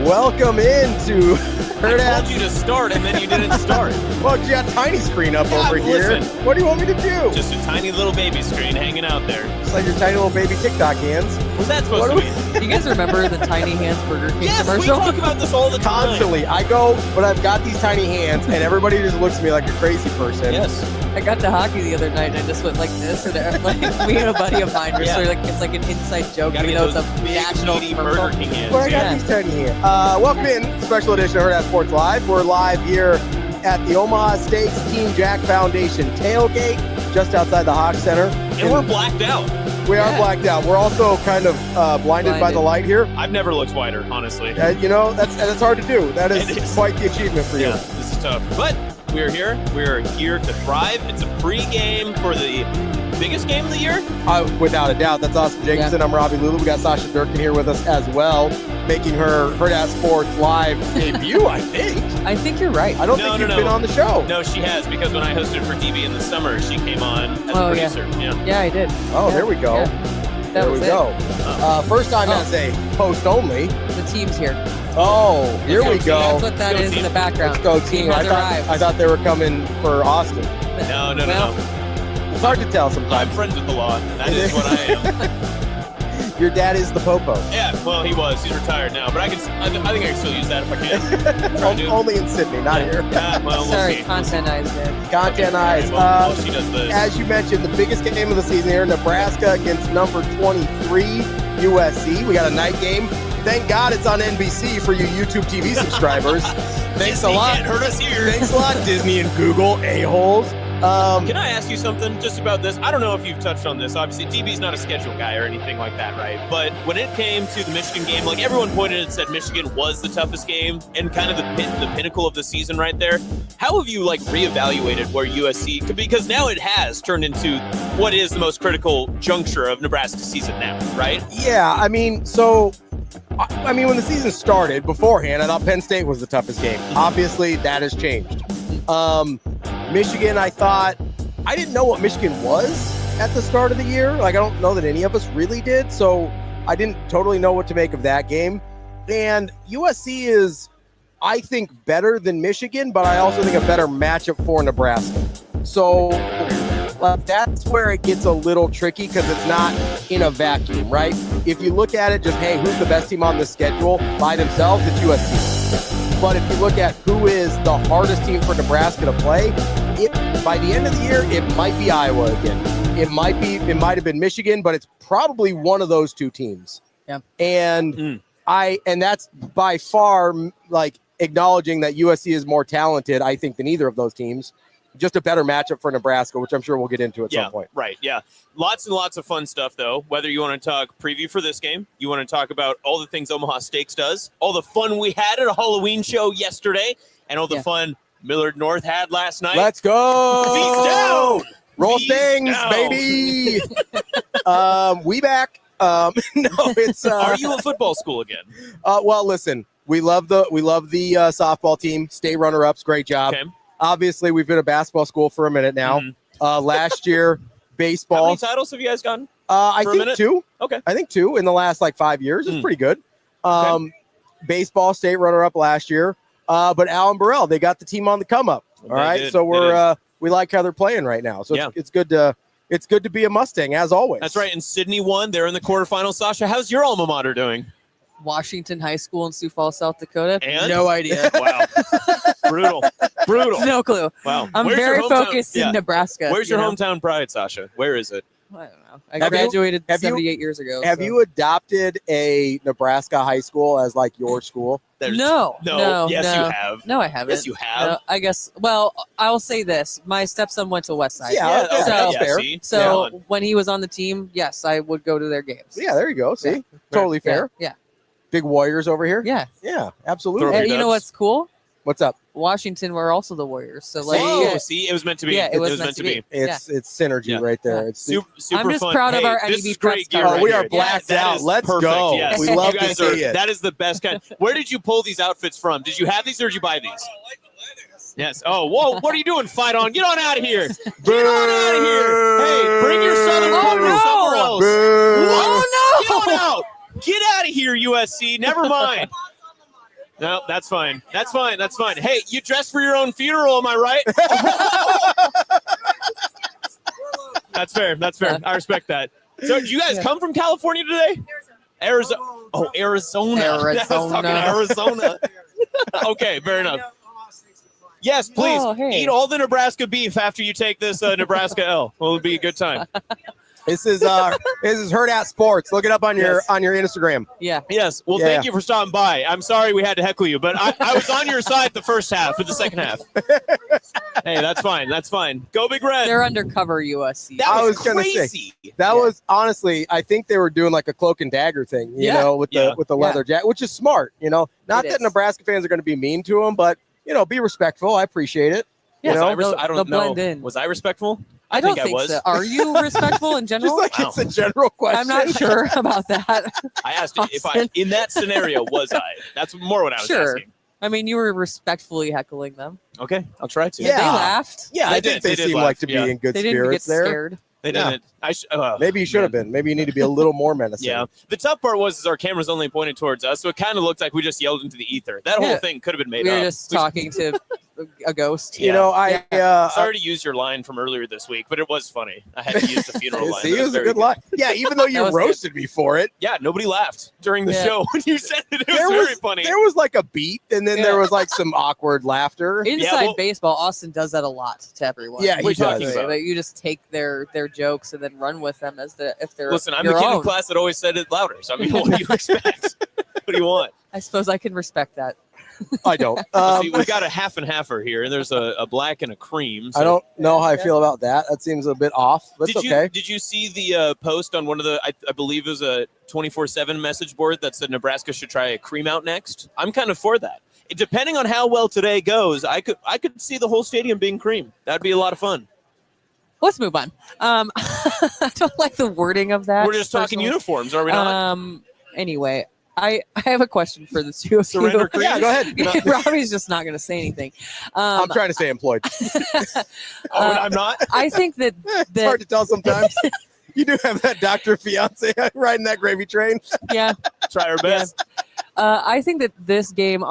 Welcome into Hurrdat. I told you to start, and then you didn't start. Well, you got a tiny screen up over here. What do you want me to do? Just a tiny little baby screen hanging out there. It's like your tiny little baby TikTok hands. What's that supposed to be? Do you guys remember the Tiny Hands Burger King Yes, commercial? we talk about this all the time. Constantly. I go, but I've got these tiny hands, and everybody just looks at me like a crazy person. Yes. I got to hockey the other night, and I just went like this, and like me and a buddy of mine were sort of like, it's like an inside joke, Gotta even get though it's those a big, national meaty commercial. Burger King hands. But I got these tiny hands. Welcome in, special edition of Hurrdat Sports Live. We're live here at the Omaha Steaks Team Jack Foundation tailgate, just outside the Hawk Center. And we're blacked out. We are blacked out. We're also kind of blinded by the light here. I've never looked whiter, honestly. You know, that's hard to do. That is quite the achievement for you. Yeah, this is tough. But we're here. We're here to thrive. It's a pre-game for the biggest game of the year. Without a doubt. That's awesome. Jacobsen, I'm Ravi, Lulla. We got Sasha Durkin here with us as well, making her Hurrdat Sports Live debut, I think. I think you're right. I don't think you've been on the show. No, she has, because when I hosted for DB in the summer, she came on as a producer. Yeah, I did. Oh, there we go. Yeah. There we go. First time as a host only. The team's here. Oh, here we go. That's what that is in the background. Let's go, team. I thought they were coming for Austin. No. It's hard to tell sometimes. I'm friends with the law. That is what I am. Your dad is the popo. Yeah, well, he was. He's retired now, but I think I can still use that if I can. Only in Sydney, not here. Yeah, well, Sorry, we'll see. content eyes, man. Content eyes. Well, she does this. As you mentioned, the biggest game of the season here, Nebraska against number 23, USC. We got a night game. Thank God it's on NBC for you YouTube TV subscribers. Thanks a lot. Can't hurt us here. Thanks a lot, Disney and Google, a-holes. Can I ask you something just about this? I don't know if you've touched on this. Obviously, DB's not a schedule guy or anything like that, right? But when it came to the Michigan game, like everyone pointed and said Michigan was the toughest game and kind of the pinnacle of the season right there. How have you reevaluated where USC could be? Because now it has turned into what is the most critical juncture of Nebraska's season now, right? Yeah, I mean, when the season started beforehand, I thought Penn State was the toughest game. Obviously, that has changed. Michigan, I didn't know what Michigan was at the start of the year. I don't know that any of us really did, so I didn't totally know what to make of that game. And USC is, I think, better than Michigan, but I also think a better matchup for Nebraska. So that's where it gets a little tricky because it's not in a vacuum, right? If you look at it just, hey, who's the best team on the schedule by themselves, it's USC. But if you look at who is the hardest team for Nebraska to play, by the end of the year, it might be Iowa again. It might have been Michigan, but it's probably one of those two teams. Yeah. And that's by far acknowledging that USC is more talented, I think, than either of those teams. Just a better matchup for Nebraska, which I'm sure we'll get into at some point. Right, yeah. Lots and lots of fun stuff, though. Whether you want to talk preview for this game, you want to talk about all the things Omaha Steaks does, all the fun we had at a Halloween show yesterday, and all the fun Millard North had last night. Let's go! Feast down! Roll stings, baby! We back. No, it's. Are you a football school again? Well, listen, we love the softball team. Stay runner-ups. Great job. Okay. Obviously, we've been a basketball school for a minute now. Last year, baseball. How many titles have you guys gotten? I think 2. Okay. I think 2 in the last 5 years. It's pretty good. Baseball state runner-up last year. But Al and Burrell, they got the team on the come-up. All right, so we like how they're playing right now. So it's good to be a Mustang as always. That's right. And Sydney won. They're in the quarterfinals. Sasha, how's your alma mater doing? Washington High School in Sioux Falls, South Dakota. And? No idea. Wow. Brutal. No clue. Wow. I'm very focused in Nebraska. Where's your hometown pride, Sasha? Where is it? I don't know. I graduated 78 years ago. Have you adopted a Nebraska high school as your school? No. Yes, you have. No, I haven't. Yes, you have. No, I guess. Well, I'll say this: my stepson went to Westside. Yeah, so, fair. So when he was on the team, yes, I would go to their games. Yeah, there you go. See, totally fair. Yeah. Big Warriors over here. Yeah, absolutely. And you know what's cool? What's up? Washington were also the Warriors. So see, it was meant to be. Yeah, it was meant to be. It's synergy right there. It's super I'm just fun. proud of our this NEB is great gear. We are blacked out. Let's go. Yes. We love you to guys see it. That is the best kind. Where did you pull these outfits from? Did you have these or did you buy these? Yes. Oh, whoa! What are you doing? Fight on! Get on out of here! Get on out of here! Hey, bring your Southern Florida somewhere else. Oh Get on out! Get out of here, USC. Never mind. No, that's fine. That's fine. That's fine. Hey, you dressed for your own funeral, am I right? That's fair. That's fair. I respect that. So, did you guys come from California today? Arizona. Oh, Arizona. I was talking Arizona. Okay, fair enough. Yes, please eat all the Nebraska beef after you take this Nebraska L. Well, it'll be a good time. This is Hurrdat Sports. Look it up on your Instagram. Yeah. Yes. Well, thank you for stopping by. I'm sorry we had to heckle you, but I was on your side the first half for the second half. Hey, that's fine. That's fine. Go Big Red. They're undercover USC. That was crazy. That was honestly, I think they were doing like a cloak and dagger thing, you know, with the leather jacket, which is smart, you know. Not that Nebraska fans are going to be mean to them, but you know, be respectful. I appreciate it. Yeah, you know, I don't know. Was I respectful? I don't think I was. So. Are you respectful in general? Just like it's a general question. I'm not sure about that. I asked if in that scenario, was I? That's more what I was asking. I mean, you were respectfully heckling them. Okay, I'll try to. Yeah, they laughed. Yeah, I think they seem like to be in good spirits there. Scared. They didn't. Maybe you should have been. Maybe you need to be a little more menacing. Yeah. The tough part was our cameras only pointed towards us, so it kind of looked like we just yelled into the ether. That whole thing could have been made up. We were just talking to a ghost. You know, sorry to use your line from earlier this week, but it was funny. I had to use the funeral line. See, it was a good line. Yeah, even though you roasted me for it. Yeah, nobody laughed during the show when you said it. It was very funny. There was like a beat, and then there was like some awkward laughter. Inside baseball, Austin does that a lot to everyone. Yeah, he does. But you just take their jokes and then run with them as if they're. Listen, I'm the kid in class that always said it louder. So I mean, what do you expect? What do you want? I suppose I can respect that. I don't. See, we've got a half and halfer here, and there's a black and a cream. So. I don't know how I feel about that. That seems a bit off. That's okay. Did you see the post on one of the, I believe it was a 24/7 message board that said Nebraska should try a cream out next? I'm kind of for that. Depending on how well today goes, I could see the whole stadium being cream. That'd be a lot of fun. Let's move on. I don't like the wording of that. We're just talking uniforms, are we not? Anyway, I have a question for the two of you. Surrender cream? Yeah, go ahead. Robbie's just not going to say anything. I'm trying to stay employed. I'm not? I think that it's hard to tell sometimes. You do have that doctor fiance riding that gravy train. Yeah. Try our best. I think that this game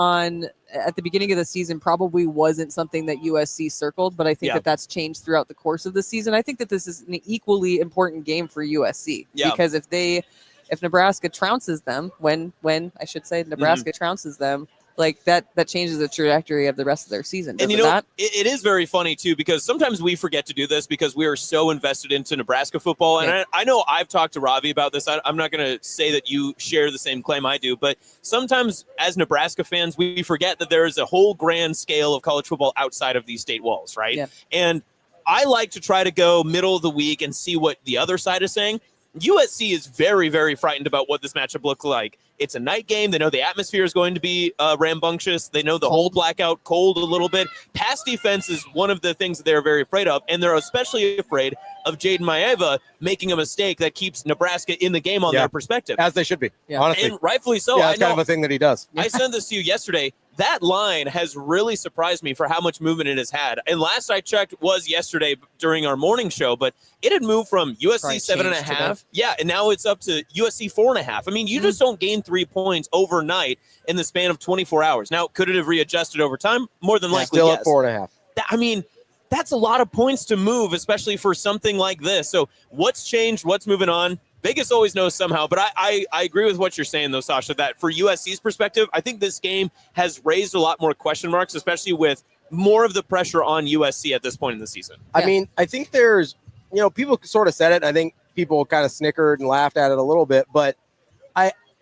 at the beginning of the season probably wasn't something that USC circled, but I think that that's changed throughout the course of the season. I think that this is an equally important game for USC because if Nebraska trounces them, when I should say Nebraska trounces them, like that changes the trajectory of the rest of their season. And you know, it is very funny too, because sometimes we forget to do this because we are so invested into Nebraska football. And I know I've talked to Ravi about this. I'm not going to say that you share the same claim I do, but sometimes as Nebraska fans, we forget that there is a whole grand scale of college football outside of these state walls, right? Yeah. And I like to try to go middle of the week and see what the other side is saying. USC is very, very frightened about what this matchup looks like. It's a night game. They know the atmosphere is going to be rambunctious. They know the whole blackout, cold a little bit. Pass defense is one of the things that they're very afraid of, and they're especially afraid of Jaden Maeva making a mistake that keeps Nebraska in the game on their perspective. As they should be, honestly. And rightfully so. Yeah, it's kind of a thing that he does. I sent this to you yesterday. That line has really surprised me for how much movement it has had. And last I checked was yesterday during our morning show, but it had moved from USC 7.5. Yeah, and now it's up to USC 4.5. I mean, you just don't gain 3 points overnight in the span of 24 hours. Now, could it have readjusted over time? More than likely, still yes. At 4.5. I mean, that's a lot of points to move, especially for something like this. So what's changed? What's moving on? Vegas always knows somehow, but I agree with what you're saying, though, Sasha, that for USC's perspective, I think this game has raised a lot more question marks, especially with more of the pressure on USC at this point in the season. I mean, I think there's, people sort of said it. I think people kind of snickered and laughed at it a little bit, but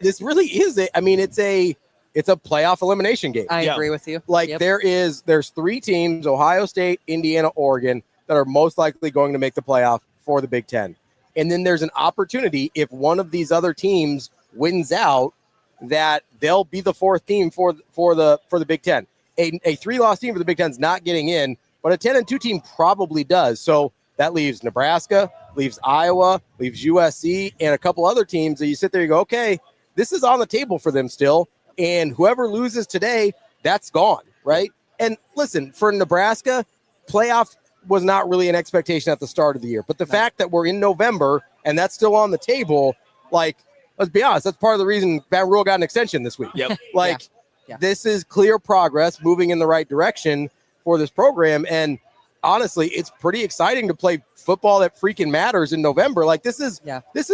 this really is it. I mean, it's a playoff elimination game. I agree with you. Like there's 3 teams, Ohio State, Indiana, Oregon, that are most likely going to make the playoff for the Big Ten. And then there's an opportunity if one of these other teams wins out that they'll be the 4th team for the Big Ten. A 3-loss team for the Big Ten is not getting in, but a 10-2 team probably does. So that leaves Nebraska, leaves Iowa, leaves USC, and a couple other teams that you sit there and go, okay, this is on the table for them still. And whoever loses today, that's gone, right? And listen, for Nebraska, playoff was not really an expectation at the start of the year. But the fact that we're in November and that's still on the table, like, let's be honest, that's part of the reason Van Rule got an extension this week. Yep. Like, this is clear progress moving in the right direction for this program. And honestly, it's pretty exciting to play football that freaking matters in November. Like, this is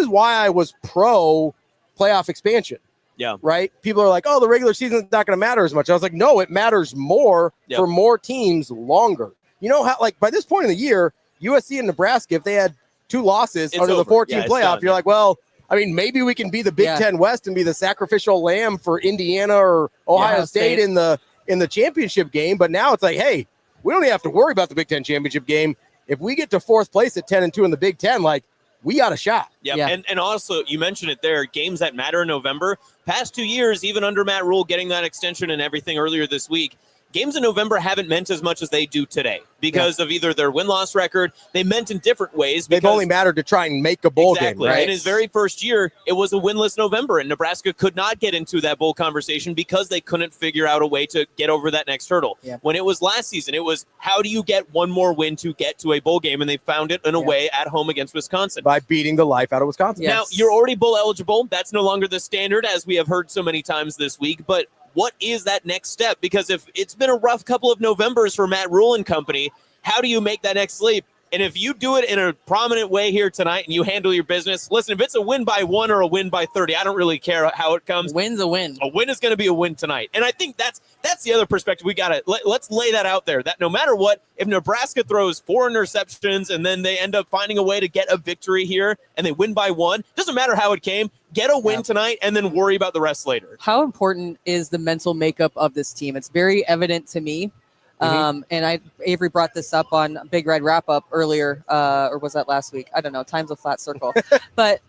why I was pro playoff expansion. Yeah. Right. People are like, oh, the regular season is not going to matter as much. I was like, no, it matters more for more teams longer. You know how, like, by this point in the year, USC and Nebraska, if they had 2 losses under the 14 playoff, you're like, well, I mean, maybe we can be the Big Ten West and be the sacrificial lamb for Indiana or Ohio State in the championship game. But now it's like, hey, we don't even have to worry about the Big Ten championship game. If we get to 4th place at 10-2 in the Big Ten, like, we got a shot. Yeah. And also, you mentioned it there, games that matter in November. Past 2 years, even under Matt Rule getting that extension and everything earlier this week, games in November haven't meant as much as they do today because of either their win-loss record. They meant in different ways. They've only mattered to try and make a bowl game, right? In his very first year, it was a winless November, and Nebraska could not get into that bowl conversation because they couldn't figure out a way to get over that next hurdle. Yeah. When it was last season, it was how do you get one more win to get to a bowl game, and they found it in a way at home against Wisconsin. By beating the life out of Wisconsin. Now, you're already bowl eligible. That's no longer the standard, as we have heard so many times this week, but what is that next step? Because if it's been a rough couple of Novembers for Matt Rule and company, how do you make that next leap? And if you do it in a prominent way here tonight and you handle your business, listen, if it's a win by 1 or a win by 30, I don't really care how it comes. Win's a win. A win is going to be a win tonight. And I think that's the other perspective we got to let's lay that out there, that no matter what, if Nebraska throws 4 interceptions and then they end up finding a way to get a victory here and they win by 1, doesn't matter how it came, get a win tonight and then worry about the rest later. How important is the mental makeup of this team? It's very evident to me. And Avery brought this up on Big Red Wrap Up earlier, or was that last week? I don't know. Time's a flat circle, but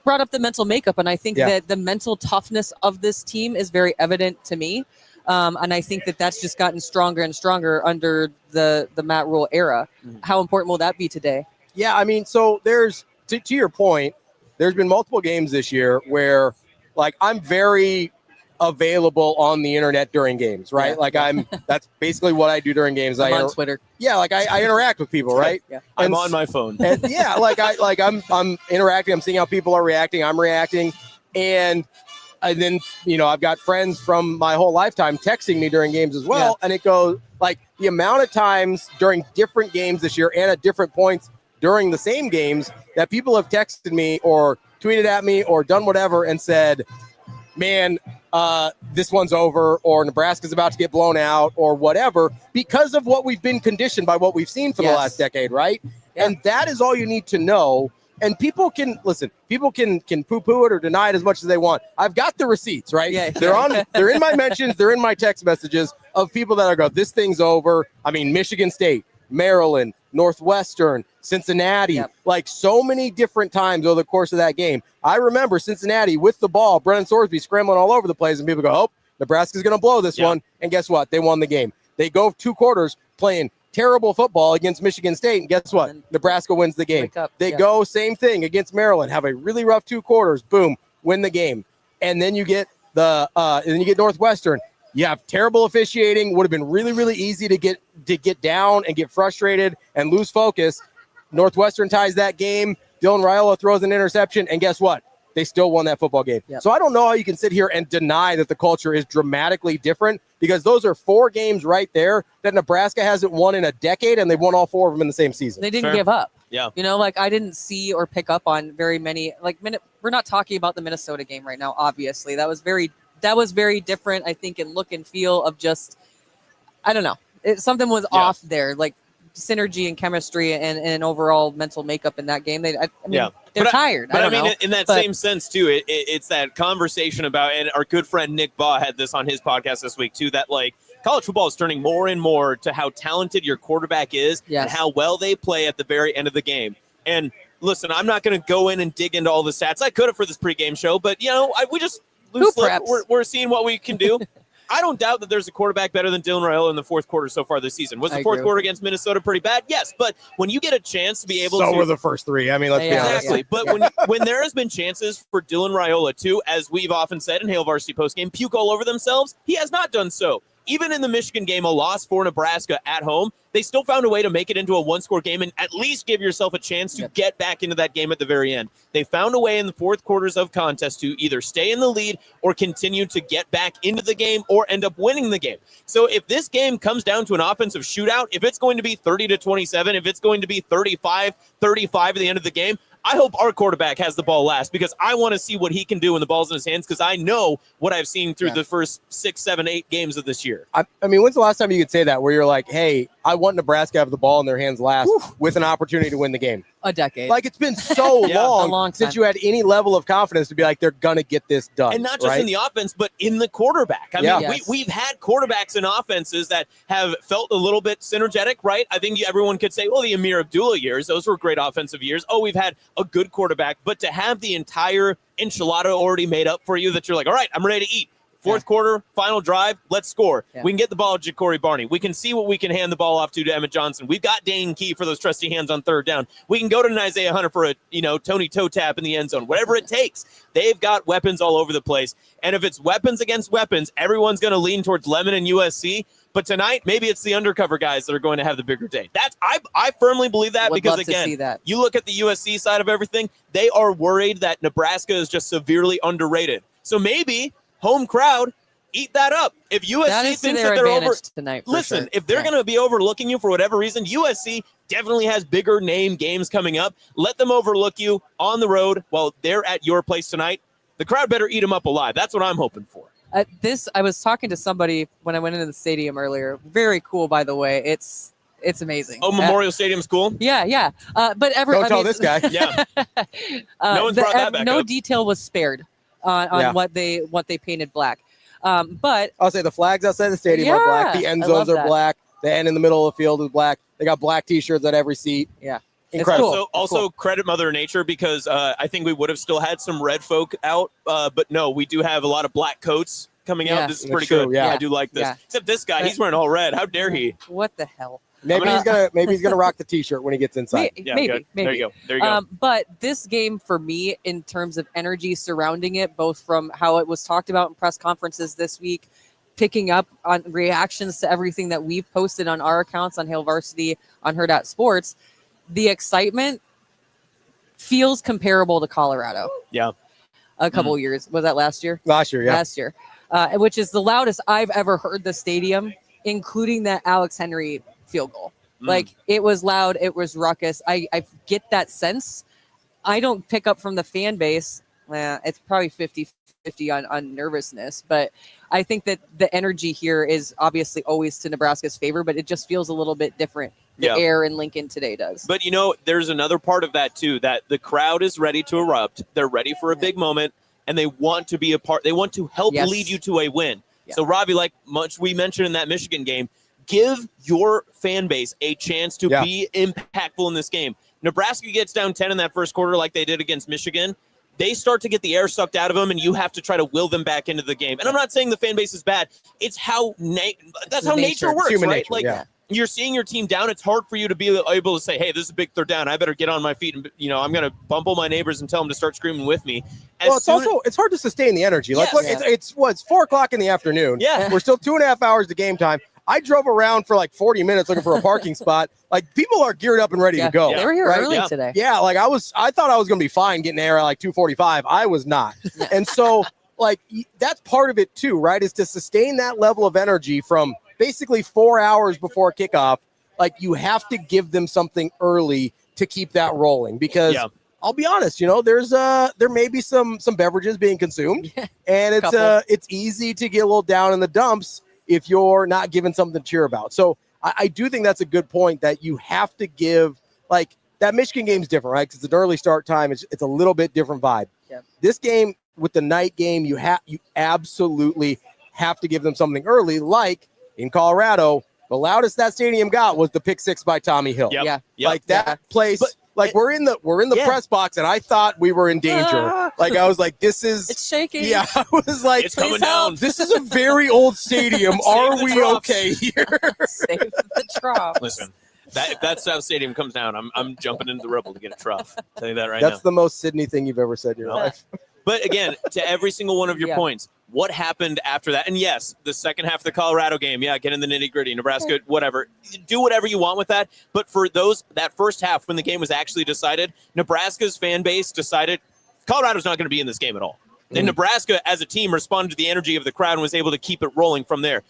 brought up the mental makeup, and I think that the mental toughness of this team is very evident to me, and I think that that's just gotten stronger and stronger under the Matt Rule era. How important will that be today? Yeah, I mean, so there's to your point, there's been multiple games this year where, like, I'm very available on the internet during games, right? That's basically what I do during games. I'm on Twitter. Yeah, like I interact with people, right? I'm on my phone. And I'm interacting. I'm seeing how people are reacting. I'm reacting, and then I've got friends from my whole lifetime texting me during games as well, and it goes like the amount of times during different games this year and at different points during the same games that people have texted me or tweeted at me or done whatever and said, man, this one's over, or Nebraska's about to get blown out, or whatever, because of what we've been conditioned by what we've seen for the last decade, right? Yeah. And that is all you need to know. And people can poo-poo it or deny it as much as they want. I've got the receipts, right? Yeah. They're in my mentions, they're in my text messages of people that are going, this thing's over. I mean, Michigan State, Maryland, Northwestern, Cincinnati, like so many different times over the course of that game. I remember Cincinnati with the ball, Brennan Sorsby scrambling all over the place, and people go, oh, Nebraska's going to blow this one. And guess what? They won the game. They go 2 quarters playing terrible football against Michigan State, and guess what? Nebraska wins the game. They go same thing against Maryland, have a really rough 2 quarters, boom, win the game. And then you get Northwestern. You have terrible officiating. Would have been really, really easy to get down and get frustrated and lose focus. Northwestern ties that game. Dylan Raiola throws an interception, and guess what? They still won that football game. Yep. So I don't know how you can sit here and deny that the culture is dramatically different, because those are 4 games right there that Nebraska hasn't won in a decade, and they've won all 4 of them in the same season. They didn't give up. Yeah. I didn't see or pick up on very many. We're not talking about the Minnesota game right now, obviously. That was very different, I think, in look and feel of just, I don't know. Something was off there, like synergy and chemistry and overall mental makeup in that game. They're tired. But I mean, in that same sense, too, it's that conversation about, and our good friend Nick Baugh had this on his podcast this week, too, that like college football is turning more and more to how talented your quarterback is and how well they play at the very end of the game. And listen, I'm not going to go in and dig into all the stats. I could have for this pregame show, but, we just we're seeing what we can do. I don't doubt that there's a quarterback better than Dylan Raiola in the 4th quarter so far this season. Was the 4th quarter against Minnesota pretty bad? Yes, but when you get a chance to be able to... So were the first 3. I mean, let's be honest. Exactly, but when there has been chances for Dylan Raiola to, as we've often said in Hail Varsity postgame, puke all over themselves, he has not done so. even in the Michigan game, a loss for Nebraska at home, they still found a way to make it into a one-score game and at least give yourself a chance to get back into that game at the very end. They found a way in the fourth quarters of contest to either stay in the lead or continue to get back into the game or end up winning the game. So if this game comes down to an offensive shootout, if it's going to be 30-27, if it's going to be 35-35 at the end of the game, I hope our quarterback has the ball last because I want to see what he can do when the ball's in his hands because I know what I've seen through the first 6, 7, 8 games of this year. I mean, when's the last time you could say that where you're like, hey, I want Nebraska to have the ball in their hands last with an opportunity to win the game? A decade. Like, it's been so long since you had any level of confidence to be like, they're going to get this done. And not just in the offense, but in the quarterback. I mean, we've had quarterbacks in offenses that have felt a little bit synergetic, right? I think everyone could say, well, the Amir Abdullah years, those were great offensive years. Oh, we've had a good quarterback. But to have the entire enchilada already made up for you that you're like, all right, I'm ready to eat. Fourth quarter, final drive, let's score. We can get the ball to Ja'Cory Barney. We can see what we can hand the ball off to Emmett Johnson. We've got Dane Key for those trusty hands on third down. We can go to Isaiah Hunter for a Tony toe tap in the end zone. Whatever it takes. They've got weapons all over the place. And if it's weapons against weapons, everyone's going to lean towards Lemon and USC. But tonight, maybe it's the undercover guys that are going to have the bigger day. I firmly believe that because, again, you look at the USC side of everything, they are worried that Nebraska is just severely underrated. So maybe home crowd, eat that up. If USC thinks that they're over tonight, listen, if they're going to be overlooking you for whatever reason, USC definitely has bigger name games coming up. Let them overlook you on the road while they're at your place tonight. The crowd better eat them up alive. That's what I'm hoping for. I was talking to somebody when I went into the stadium earlier. Very cool, by the way. It's amazing. Oh, Memorial Stadium's cool? Yeah. But don't tell this guy. Yeah. No one's brought that back No up. detail was spared on what they painted black. But I'll say the flags outside the stadium are black. The end zones are black. The end in the middle of the field is black. They got black T-shirts at every seat. Yeah. Incredible. Cool. Also credit Mother Nature because I think we would have still had some red folk out. But no, we do have a lot of black coats coming out. This is pretty good. Yeah. I do like this. Except this guy, he's wearing all red. How dare he? What the hell? Maybe he's gonna rock the T-shirt when he gets inside. Maybe. There you go. But this game for me, in terms of energy surrounding it, both from how it was talked about in press conferences this week, picking up on reactions to everything that we've posted on our accounts on Hail Varsity, on Hurrdat Sports, the excitement feels comparable to Colorado. Yeah. A couple years. Was that last year? Last year, yeah. Last year. Which is the loudest I've ever heard the stadium, including that Alex Henry field goal. Like, it was loud. It was ruckus. I get that sense. I don't pick up from the fan base. It's probably 50-50 on nervousness, but I think that the energy here is obviously always to Nebraska's favor, but it just feels a little bit different. The air in Lincoln today does. But, there's another part of that, too, that the crowd is ready to erupt. They're ready for a big moment, and they want to be a part. They want to help lead you to a win. Yeah. So, Ravi, like much we mentioned in that Michigan game, give your fan base a chance to be impactful in this game. Nebraska gets down 10 in that first quarter like they did against Michigan. They start to get the air sucked out of them, and you have to try to will them back into the game. And I'm not saying the fan base is bad. It's how that's how nature works, human right? Nature, you're seeing your team down. It's hard for you to be able to say, hey, this is a big third down. I better get on my feet and, I'm going to bumble my neighbors and tell them to start screaming with me. It's hard to sustain the energy. Like, look, it's 4:00 in the afternoon. Yeah. We're still 2.5 hours to game time. I drove around for like 40 minutes looking for a parking spot. Like, people are geared up and ready to go. They were here early today. Yeah. Like, I thought I was going to be fine getting there at like 2:45. I was not. And so, like, that's part of it too, right? Is to sustain that level of energy from basically 4 hours before kickoff. Like, you have to give them something early to keep that rolling because I'll be honest, there may be some beverages being consumed and it's easy to get a little down in the dumps if you're not given something to cheer about. So I do think that's a good point that you have to give, like, that Michigan game's different, right? Because it's an early start time. It's a little bit different vibe. Yeah. This game with the night game, you absolutely have to give them something early. Like in Colorado, the loudest that stadium got was the pick six by Tommy Hill. Yep. Like that place. But, we're in the press box, and I thought we were in danger. Like, I was like, it's shaking. Yeah, I was like, it's coming down. This is a very old stadium. Are we okay here? Save the trough. Listen, if that South Stadium comes down, I'm jumping into the rubble to get a trough. I'll tell you that right now. That's the most Sydney thing you've ever said in your life. But again, to every single one of your points, what happened after that. And yes, the second half of the Colorado game, get in the nitty gritty, Nebraska, whatever, do whatever you want with that. But for that first half, when the game was actually decided, Nebraska's fan base decided Colorado's not going to be in this game at all. And Nebraska, as a team, responded to the energy of the crowd and was able to keep it rolling from there.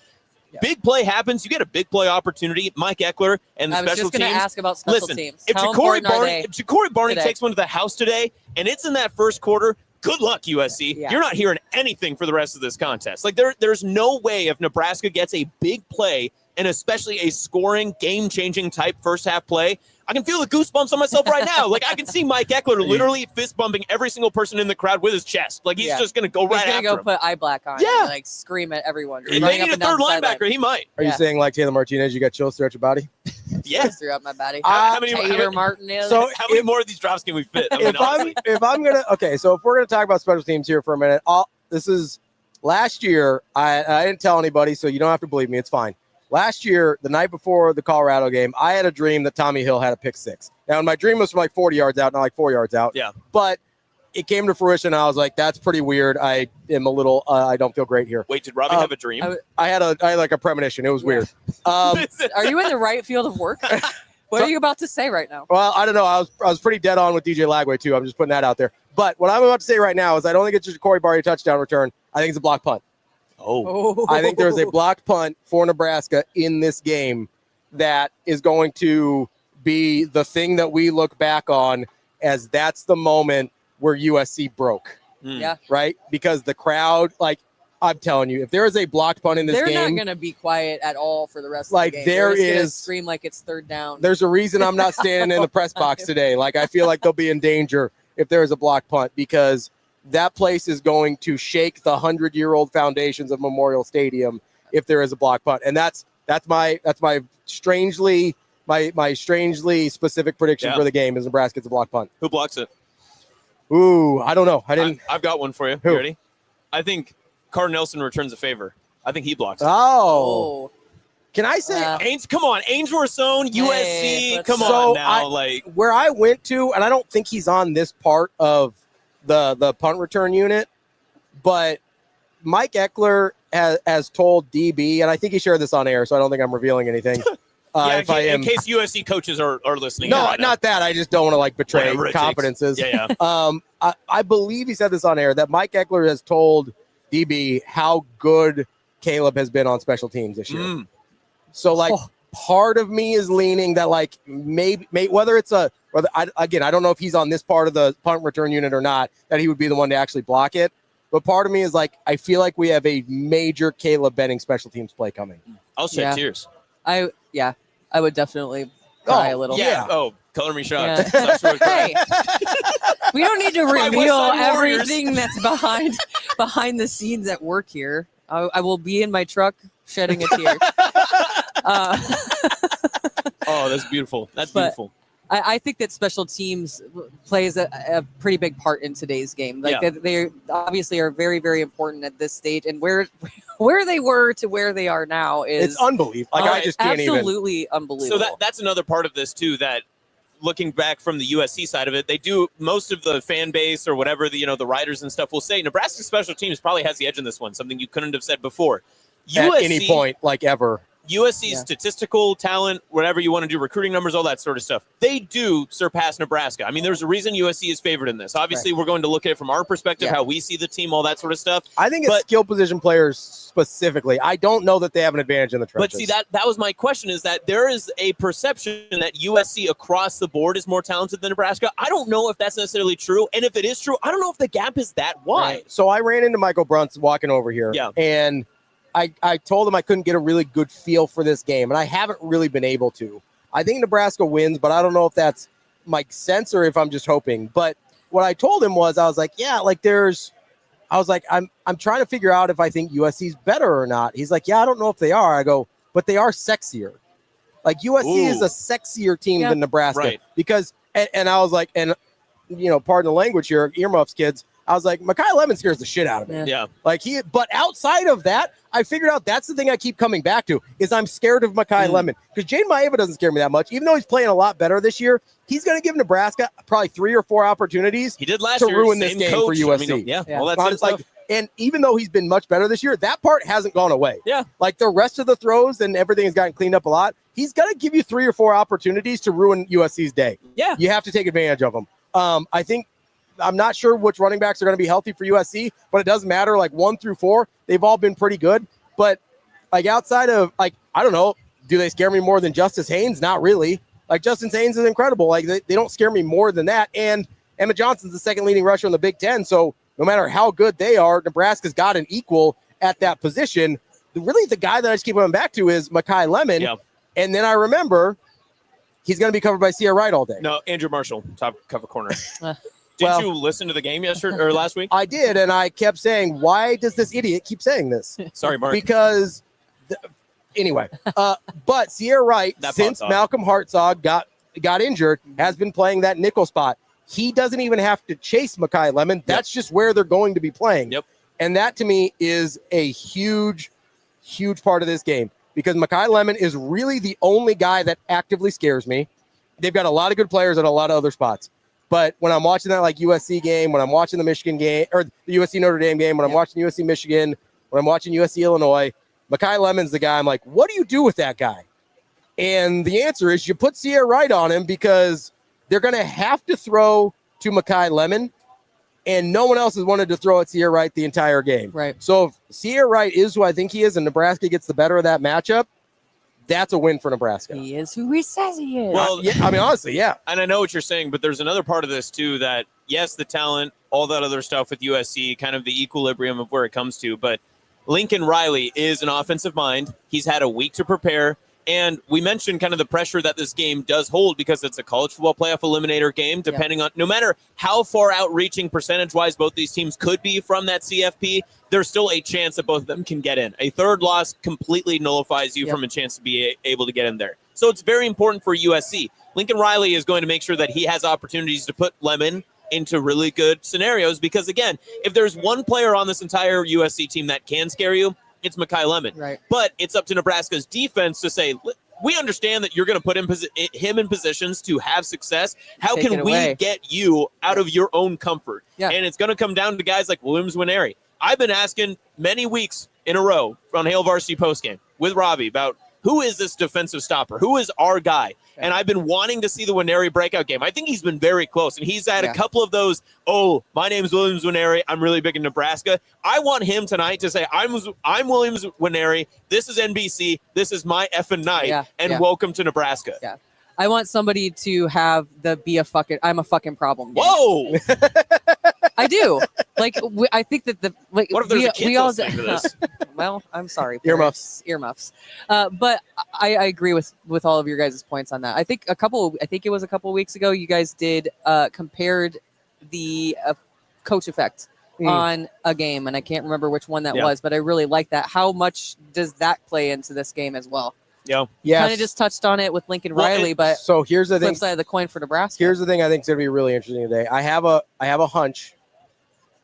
Yeah. Big play happens. You get a big play opportunity. Mike Eckler and the special teams. I was just going to ask about special teams. If Ja'Cory Barney takes one to the house today, and it's in that first quarter, good luck, USC. Yeah. You're not hearing anything for the rest of this contest. Like there's no way if Nebraska gets a big play, and especially a scoring, game-changing type first-half play, I can feel the goosebumps on myself right now. Like, I can see Mike Eckler literally fist-bumping every single person in the crowd with his chest. Like, he's just going to go right after him. He's going to go put eye black on and, like, scream at everyone. And they need a third linebacker. He might. Are you saying, like Taylor Martinez, you got chills throughout your body? Yes. Throughout my body. How many Martinez. So how many more of these drops can we fit? So if we're going to talk about special teams here for a minute, this is last year. I didn't tell anybody, so you don't have to believe me. It's fine. Last year, the night before the Colorado game, I had a dream that Tommy Hill had a pick six. Now, my dream was from like 40 yards out, not like 4 yards out. Yeah. But it came to fruition. I was like, that's pretty weird. I am a little, I don't feel great here. Wait, did Ravi have a dream? I had like a premonition. It was weird. Are you in the right field of work? What are you about to say right now? Well, I don't know. I was pretty dead on with DJ Lagway, too. I'm just putting that out there. But what I'm about to say right now is I don't think it's just a Ja'Cory Barney touchdown return. I think it's a block punt. Oh, I think there's a blocked punt for Nebraska in this game that is going to be the thing that we look back on as that's the moment where USC broke. Yeah. Right? Because the crowd, like, I'm telling you, if there is a blocked punt in this game, they're not going to be quiet at all for the rest of the game. There is scream like it's third down. There's a reason I'm not standing in the press box today. Like, I feel like they'll be in danger if there is a blocked punt because that place is going to shake the 100-year-old foundations of Memorial Stadium if there is a block punt. And that's my strangely specific prediction for the game is Nebraska gets a block punt. Who blocks it? Ooh, I don't know. I've got one for you. Who? You ready? I think Carr Nelson returns a favor. I think he blocks it. Oh. Can I say come on, Ainsworth's own USC. Come on now. Where I went to, and I don't think he's on this part of the punt return unit, but Mike Eckler has told DB, and I think he shared this on air, so I don't think I'm revealing anything. In case USC coaches are listening. No, not that. I just don't want to betray confidences. Yeah. I believe he said this on air that Mike Eckler has told DB how good Caleb has been on special teams this year. So part of me is leaning that maybe whether it's I don't know if he's on this part of the punt return unit or not, that he would be the one to actually block it. But part of me is I feel like we have a major Caleb Benning special teams play coming. I'll shed tears. I would definitely cry a little. Yeah. Oh, color me shocked. Yeah. Hey, we don't need to reveal everything that's behind the scenes at work here. I will be in my truck shedding a tear. Oh, that's beautiful. That's beautiful. I think that special teams plays a pretty big part in today's game. They obviously are very, very important at this stage, and where they were to where they are now it's unbelievable. I just can't absolutely unbelievable. So that's another part of this too. That looking back from the USC side of it, they do most of the fan base or whatever the writers and stuff will say. Nebraska special teams probably has the edge in this one. Something you couldn't have said before. At any point, ever. USC's statistical talent, whatever you want to do, recruiting numbers, all that sort of stuff, they do surpass Nebraska. I mean, there's a reason USC is favored in this. Obviously, we're going to look at it from our perspective, how we see the team, all that sort of stuff. I think it's skill position players specifically. I don't know that they have an advantage in the trenches. But see, that was my question, is that there is a perception that USC across the board is more talented than Nebraska. I don't know if that's necessarily true. And if it is true, I don't know if the gap is that wide. Right. So I ran into Michael Brunson walking over here. Yeah. And I told him I couldn't get a really good feel for this game, and I haven't really been able to. I think Nebraska wins, but I don't know if that's my sense or if I'm just hoping. But what I told him was, I was like, I'm trying to figure out if I think USC's better or not. He's like, yeah, I don't know if they are. I go, but they are sexier. USC is a sexier team than Nebraska. Right. Because, and I was like, pardon the language here, earmuffs, kids. I was like, Mekhi Lemon scares the shit out of me. Yeah. But outside of that, I figured out that's the thing I keep coming back to is I'm scared of Mekhi Lemon because Jane Maeva doesn't scare me that much. Even though he's playing a lot better this year, he's going to give Nebraska probably 3 or 4 opportunities. He did last to year, ruin this game for USC. All that stuff. And even though he's been much better this year, that part hasn't gone away. Yeah. Like the rest of the throws and everything has gotten cleaned up a lot. He's going to give you 3 or 4 opportunities to ruin USC's day. Yeah. You have to take advantage of them. I think I'm not sure which running backs are going to be healthy for USC, but it doesn't matter. Like 1 through 4, they've all been pretty good. But like outside of like, I don't know, do they scare me more than Justice Haynes? Not really. Like Justin Haynes is incredible. Like they don't scare me more than that. And Emma Johnson's the second leading rusher in the Big Ten. So no matter how good they are, Nebraska's got an equal at that position. Really, the guy that I just keep coming back to is Mekhi Lemon. Yeah. And then I remember he's going to be covered by Sierra Wright all day. No, Andrew Marshall, top cover corner. Well, Did you listen to the game yesterday or last week? I did, and I kept saying, why does this idiot keep saying this? Sorry, Mark. Because, anyway, but Sierra Wright, That since Malcolm Hartzog got injured, has been playing that nickel spot. He doesn't even have to chase Mekhi Lemon. That's just where they're going to be playing. Yep. And that, to me, is a huge, huge part of this game because Mekhi Lemon is really the only guy that actively scares me. They've got a lot of good players at a lot of other spots. But when I'm watching that like USC game, when I'm watching the Michigan game, or the USC Notre Dame game, when I'm watching USC Michigan, when I'm watching USC Illinois, Mekhi Lemon's the guy. I'm like, what do you do with that guy? And the answer is you put Sierra Wright on him because they're going to have to throw to Mekhi Lemon, and no one else has wanted to throw at Sierra Wright the entire game. Right. So if Sierra Wright is who I think he is and Nebraska gets the better of that matchup, that's a win for Nebraska. He is who he says he is. Well, yeah, I mean, honestly, yeah. And I know what you're saying, but there's another part of this too that, yes, the talent, all that other stuff with USC, kind of the equilibrium of where it comes to, but Lincoln Riley is an offensive mind. He's had a week to prepare. And we mentioned kind of the pressure that this game does hold because it's a college football playoff eliminator game, depending on no matter how far outreaching percentage-wise both these teams could be from that CFP, there's still a chance that both of them can get in. A third loss completely nullifies you from a chance to be able to get in there. So it's very important for USC. Lincoln Riley is going to make sure that he has opportunities to put Lemon into really good scenarios because, again, if there's one player on this entire USC team that can scare you, it's Mekhi Lemon. Right. But it's up to Nebraska's defense to say, we understand that you're going to put him in positions to have success. How can we get you out of your own comfort? Yeah. And it's going to come down to guys like Williams-Winery. I've been asking many weeks in a row on Hail Varsity postgame with Ravi about who is this defensive stopper? Who is our guy? And I've been wanting to see the Winery breakout game. I think he's been very close, and he's had a couple of those, my name's Williams Winery, I'm really big in Nebraska. I want him tonight to say, I'm Williams Winery, this is NBC, this is my effing night, welcome to Nebraska. Yeah. I want somebody to have I'm a fucking problem game. Whoa! I do. Like, I think that what if there's a kid listening to this? Well, I'm sorry. Earmuffs. But I agree with all of your guys' points on that. I think it was a couple of weeks ago, you guys did compared the coach effect on a game, and I can't remember which one that was, but I really like that. How much does that play into this game as well? Yeah. Kind of just touched on it with Lincoln Riley, but so here's the flip side of the coin for Nebraska. Here's the thing I think is going to be really interesting today. I have a hunch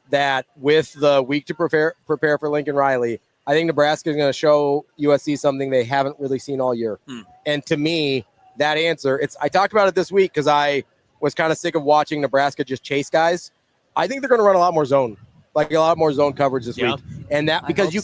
that with the week to prepare for Lincoln Riley, I think Nebraska is going to show USC something they haven't really seen all year. And to me, that answer, I talked about it this week because I was kind of sick of watching Nebraska just chase guys. I think they're going to run a lot more zone. Like a lot more zone coverage this week. And that because you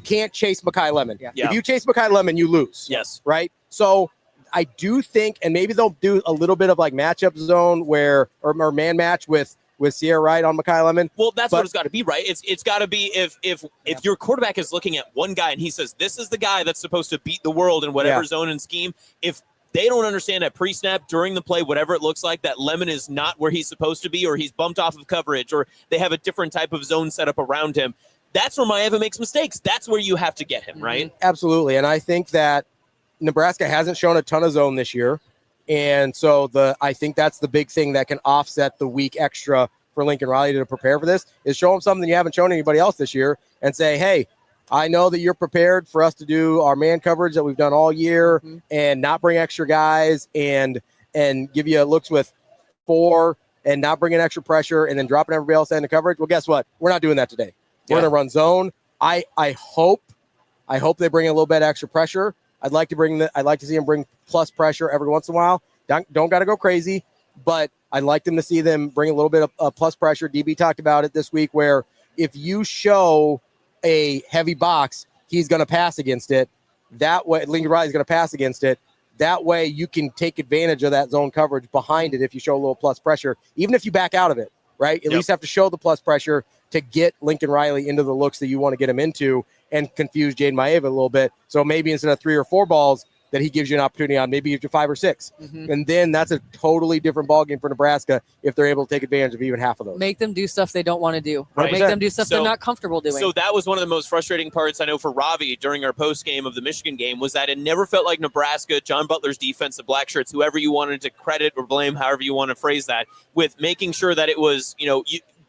can't chase Mekhi Lemon. If you chase Mekhi Lemon, you lose. Yes. Right? So I do think, and maybe they'll do a little bit of like matchup zone or man match with Sierra Wright on Mekhi Lemon. Well, that's what it's got to be, right? It's got to be if your quarterback is looking at one guy and he says, this is the guy that's supposed to beat the world in whatever zone and scheme, if they don't understand at pre-snap, during the play, whatever it looks like, that Lemon is not where he's supposed to be, or he's bumped off of coverage, or they have a different type of zone set up around him, that's where Maeva makes mistakes. That's where you have to get him, right? Absolutely. And I think that Nebraska hasn't shown a ton of zone this year. And so I think that's the big thing that can offset the week extra for Lincoln Riley to prepare for this, is show him something you haven't shown anybody else this year and say, hey, I know that you're prepared for us to do our man coverage that we've done all year and not bring extra guys and give you looks with 4 and not bring in extra pressure and then dropping everybody else into coverage. Well, guess what? We're not doing that today. We're going to run zone. I hope they bring in a little bit of extra pressure. I'd like to see them bring plus pressure every once in a while. Don't got to go crazy, but I'd like them to see them bring a little bit of plus pressure. DB talked about it this week where if you show a heavy box, he's going to pass against it. That way, Lincoln Riley's going to pass against it. That way, you can take advantage of that zone coverage behind it if you show a little plus pressure, even if you back out of it, right? At least have to show the plus pressure to get Lincoln Riley into the looks that you want to get him into and confuse Jaden Maeva a little bit. So maybe instead of 3 or 4 balls that he gives you an opportunity on, maybe gives you 5 or 6. And then that's a totally different ballgame for Nebraska if they're able to take advantage of even half of those. Make them do stuff they don't want to do. Right. Make them do stuff they're not comfortable doing. So that was one of the most frustrating parts I know for Ravi during our post game of the Michigan game was that it never felt like Nebraska, John Butler's defense, the black shirts, whoever you wanted to credit or blame, however you want to phrase that, with making sure that it was, you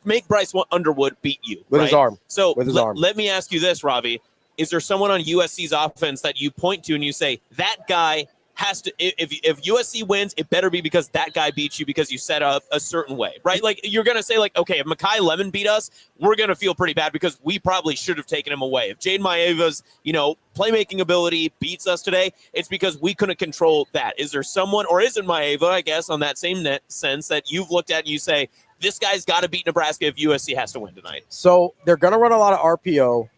make Bryce Underwood beat you. With his arm. So with his arm. Let me ask you this, Ravi. Is there someone on USC's offense that you point to and you say, that guy has to, if USC wins, it better be because that guy beats you because you set up a certain way, right? Like you're going to say like, okay, if Makai Lemon beat us, we're going to feel pretty bad because we probably should have taken him away. If Jaden Maeva's, playmaking ability beats us today, it's because we couldn't control that. Is there someone, or is it Maeva, I guess, on that same sense that you've looked at and you say, this guy's got to beat Nebraska if USC has to win tonight? So they're going to run a lot of RPO.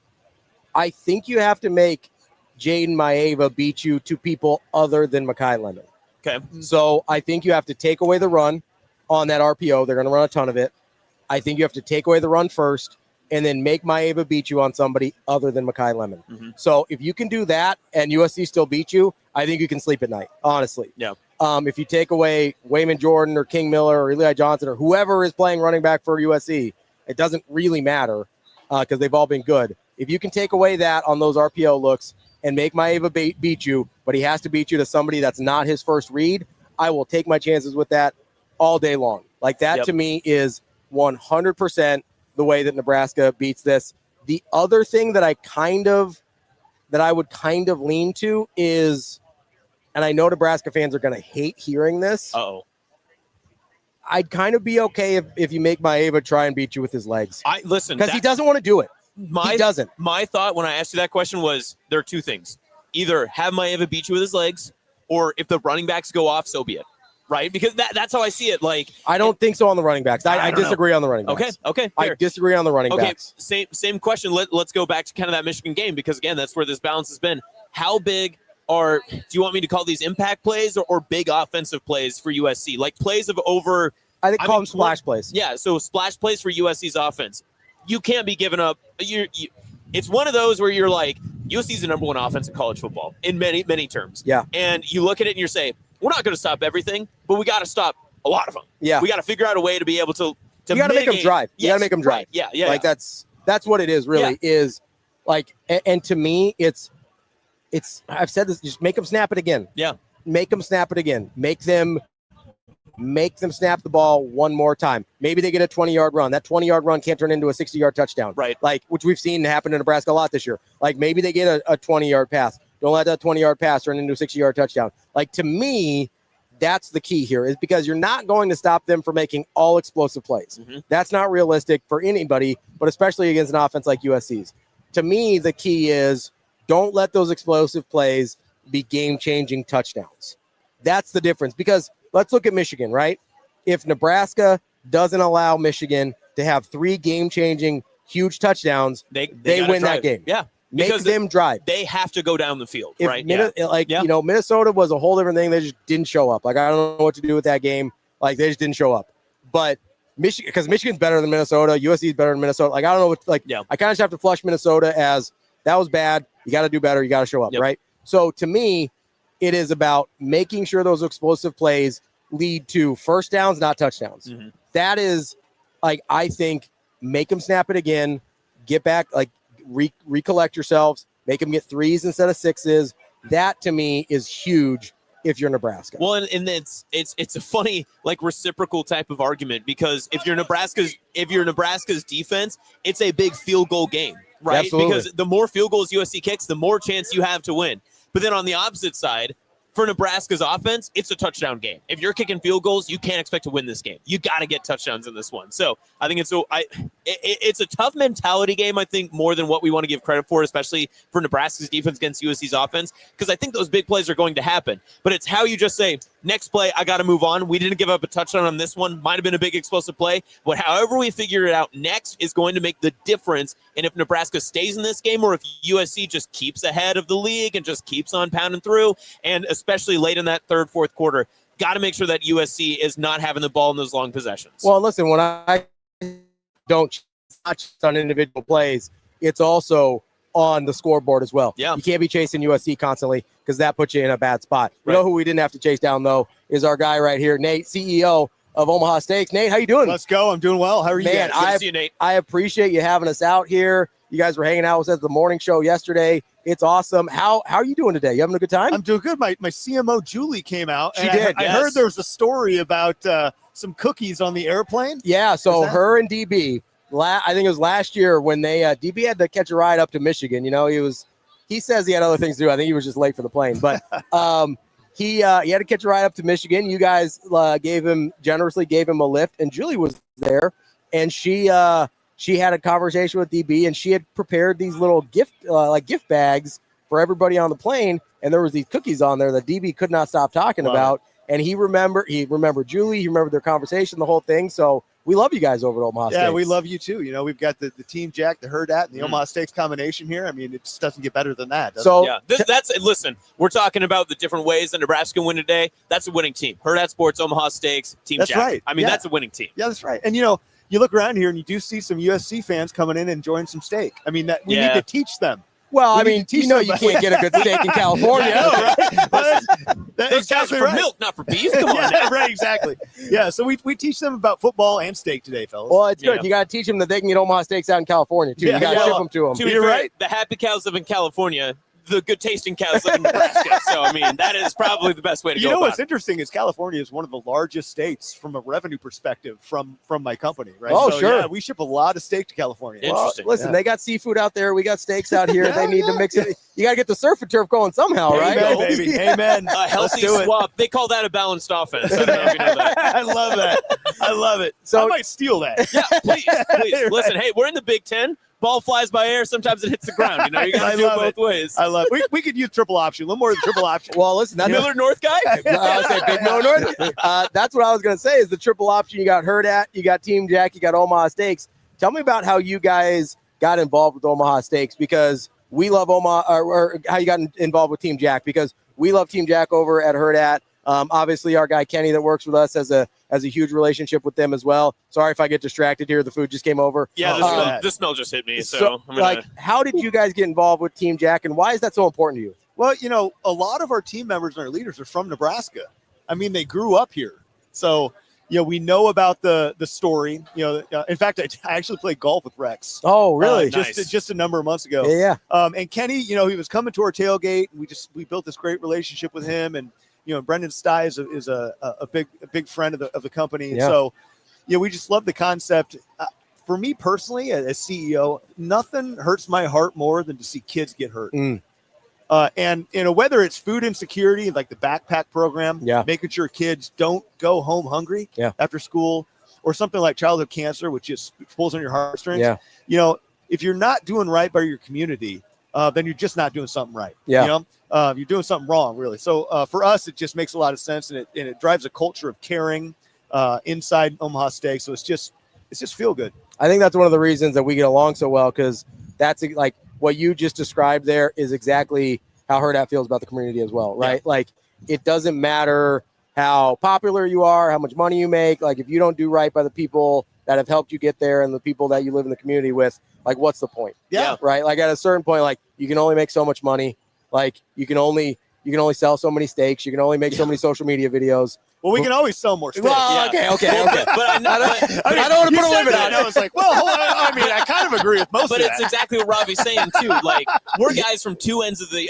I think you have to make Jaden Maeva beat you to people other than Makai Lemon. Okay. So I think you have to take away the run on that RPO. They're going to run a ton of it. I think you have to take away the run first and then make Maeva beat you on somebody other than Makai Lemon. So if you can do that and USC still beat you, I think you can sleep at night, honestly. Yeah. If you take away Wayman Jordan or King Miller or Eli Johnson or whoever is playing running back for USC, it doesn't really matter because they've all been good. If you can take away that on those RPO looks and make Maeva beat you, but he has to beat you to somebody that's not his first read, I will take my chances with that all day long. Like that to me is 100% the way that Nebraska beats this. The other thing that I would kind of lean to is, and I know Nebraska fans are going to hate hearing this. I'd kind of be okay if you make Maeva try and beat you with his legs. Because he doesn't want to do it. He doesn't. My thought when I asked you that question was there are two things. Either have Maeva beat you with his legs, or if the running backs go off, so be it. Right? Because that's how I see it. Like I don't think so on the running backs. I disagree on the running backs. Okay. Fair. I disagree on the running backs. Same question. Let's go back to kind of that Michigan game because again, that's where this balance has been. How big do you want me to call these impact plays or big offensive plays for USC? Like plays of over. I think call them splash plays. Yeah. So splash plays for USC's offense. You can't be giving up. It's one of those where you're like, USC is the number one offense in college football in many, many terms. Yeah. And you look at it and you say, we're not going to stop everything, but we got to stop a lot of them. Yeah. We got to figure out a way to be able to you got to make them drive. You got to make them drive. Right. Yeah. Like that's what it is really is like, and to me, it's, I've said this, just make them snap it again. Yeah. Make them snap it again. Make them snap the ball one more time. Maybe they get a 20-yard run. That 20-yard run can't turn into a 60-yard touchdown. Right. Like, which we've seen happen in Nebraska a lot this year. Like, maybe they get a 20-yard pass. Don't let that 20-yard pass turn into a 60-yard touchdown. Like, to me, that's the key here is because you're not going to stop them from making all explosive plays. That's not realistic for anybody, but especially against an offense like USC's. To me, the key is don't let those explosive plays be game-changing touchdowns. That's the difference because let's look at Michigan, right? If Nebraska doesn't allow Michigan to have 3 game-changing, huge touchdowns, they win that game. Yeah. Make them drive. They have to go down the field, right? Minnesota was a whole different thing. They just didn't show up. Like, I don't know what to do with that game. Like, they just didn't show up. But Michigan, because Michigan's better than Minnesota, USC is better than Minnesota. Like, I don't know what, I kind of just have to flush Minnesota as that was bad. You got to do better. You got to show up, right? So, to me, it is about making sure those explosive plays lead to first downs, not touchdowns. That is, like, I think, make them snap it again, get back, like, recollect yourselves, make them get 3s instead of 6s. That, to me, is huge if you're Nebraska. Well, and it's a funny, like, reciprocal type of argument because if you're Nebraska's defense, it's a big field goal game, right? Absolutely. Because the more field goals USC kicks, the more chance you have to win. But then on the opposite side, for Nebraska's offense, it's a touchdown game. If you're kicking field goals, you can't expect to win this game. You got to get touchdowns in this one. So I think it's a tough mentality game, I think, more than what we want to give credit for, especially for Nebraska's defense against USC's offense, because I think those big plays are going to happen. But it's how you just say, next play, I got to move on. We didn't give up a touchdown on this one. Might have been a big explosive play. But however we figure it out next is going to make the difference. And if Nebraska stays in this game or if USC just keeps ahead of the league and just keeps on pounding through, and especially late in that third, fourth quarter, got to make sure that USC is not having the ball in those long possessions. Well, listen, when I don't touch on individual plays, it's also on the scoreboard as well. Yeah. You can't be chasing USC constantly because that puts you in a bad spot. You know who we didn't have to chase down, though, is our guy right here, Nate, CEO of Omaha Steaks. Nate, how you doing? Let's go. I'm doing well. How are you guys? Good to see you, Nate. I appreciate you having us out here. You guys were hanging out with us at the morning show yesterday. It's awesome. How are you doing today? You having a good time? I'm doing good. My CMO, Julie, came out. She did. I heard there was a story about some cookies on the airplane. Yeah, so her and DB, I think it was last year when they DB had to catch a ride up to Michigan. You know, he says he had other things to do. I think he was just late for the plane, but he had to catch a ride up to Michigan. You guys generously gave him a lift, and Julie was there, and she had a conversation with DB, and she had prepared these little gift bags for everybody on the plane, and there was these cookies on there that DB could not stop talking about. And he remembered Julie, he remembered their conversation, the whole thing. So we love you guys over at Omaha Steaks. Yeah, we love you too. You know, we've got the Team Jack, the Hurrdat, and the Omaha Steaks combination here. I mean, it just doesn't get better than that. Listen, we're talking about the different ways that Nebraska win today. That's a winning team. Hurrdat Sports, Omaha Steaks, Team That's Jack. right. I mean, that's a winning team. Yeah, that's right. And, you know, you look around here and you do see some USC fans coming in and enjoying some steak. I mean, we need to teach them. Well, I mean, you can't get a good steak in California. That's exactly for milk, not for beef. Come on. Yeah, right, exactly. Yeah, so we teach them about football and steak today, fellas. Well, it's good. You got to teach them that they can get Omaha Steaks out in California, too. You got to ship them to them. To be fair, the happy cows live in California. The good tasting cows live in Nebraska. So, I mean, that is probably the best way to go. You know what's interesting is California is one of the largest states from a revenue perspective from my company, right? Oh, so, sure. Yeah, we ship a lot of steak to California. Interesting. Well, listen, they got seafood out there. We got steaks out here. They need to mix it. You got to get the surf and turf going somehow, right? Amen, baby. Amen. A healthy swap. They call that a balanced offense. I don't know if you know that. I love that. I love it. So I might steal that. Yeah, please. Listen, hey, we're in the Big Ten. Ball flies by air. Sometimes it hits the ground. You know, you got to do it both ways. I love it. We could use triple option. A little more than triple option. Well, listen, that's Miller North guy. I was saying Big Miller North. That's what I was going to say is the triple option. You got Hurrdat, you got Team Jack, you got Omaha Steaks. Tell me about how you guys got involved with Omaha Steaks, because we love Omaha, or how you got involved with Team Jack, because we love Team Jack over at Hurrdat. Obviously, our guy Kenny that works with us has a huge relationship with them as well. Sorry if I get distracted here. The food just came over. Yeah, the smell just hit me. So how did you guys get involved with Team Jack, and why is that so important to you? Well, you know, a lot of our team members and our leaders are from Nebraska. I mean, they grew up here. So, you know, we know about the story. You know, in fact, I actually played golf with Rex. Oh, really? Just a number of months ago. Yeah. And Kenny, you know, he was coming to our tailgate. We built this great relationship with him, and you know, Brendan Stye is a big friend of the company. And so, you know, we just love the concept. For me personally, as CEO, nothing hurts my heart more than to see kids get hurt. And, you know, whether it's food insecurity, like the backpack program, making sure kids don't go home hungry after school, or something like childhood cancer, which just pulls on your heartstrings. You know, if you're not doing right by your community, then you're just not doing something right. You know, you're doing something wrong, really. So for us, it just makes a lot of sense, and it drives a culture of caring inside Omaha Steaks. So it's just feel good. I think that's one of the reasons that we get along so well, because that's like what you just described there is exactly how Hurrdat feels about the community as well, right? Like, it doesn't matter how popular you are, how much money you make. Like, if you don't do right by the people that have helped you get there and the people that you live in the community with, like, what's the point? Right. Like, at a certain point, like, you can only make so much money. Like, you can only sell so many steaks. You can only make so many social media videos. Well, we can always sell more steaks. Well, okay. But I don't want to put a limit on it. I was like, well, hold on. I mean, I kind of agree with most of that. But it's exactly what Ravi's saying, too. Like, we're guys from two ends of the,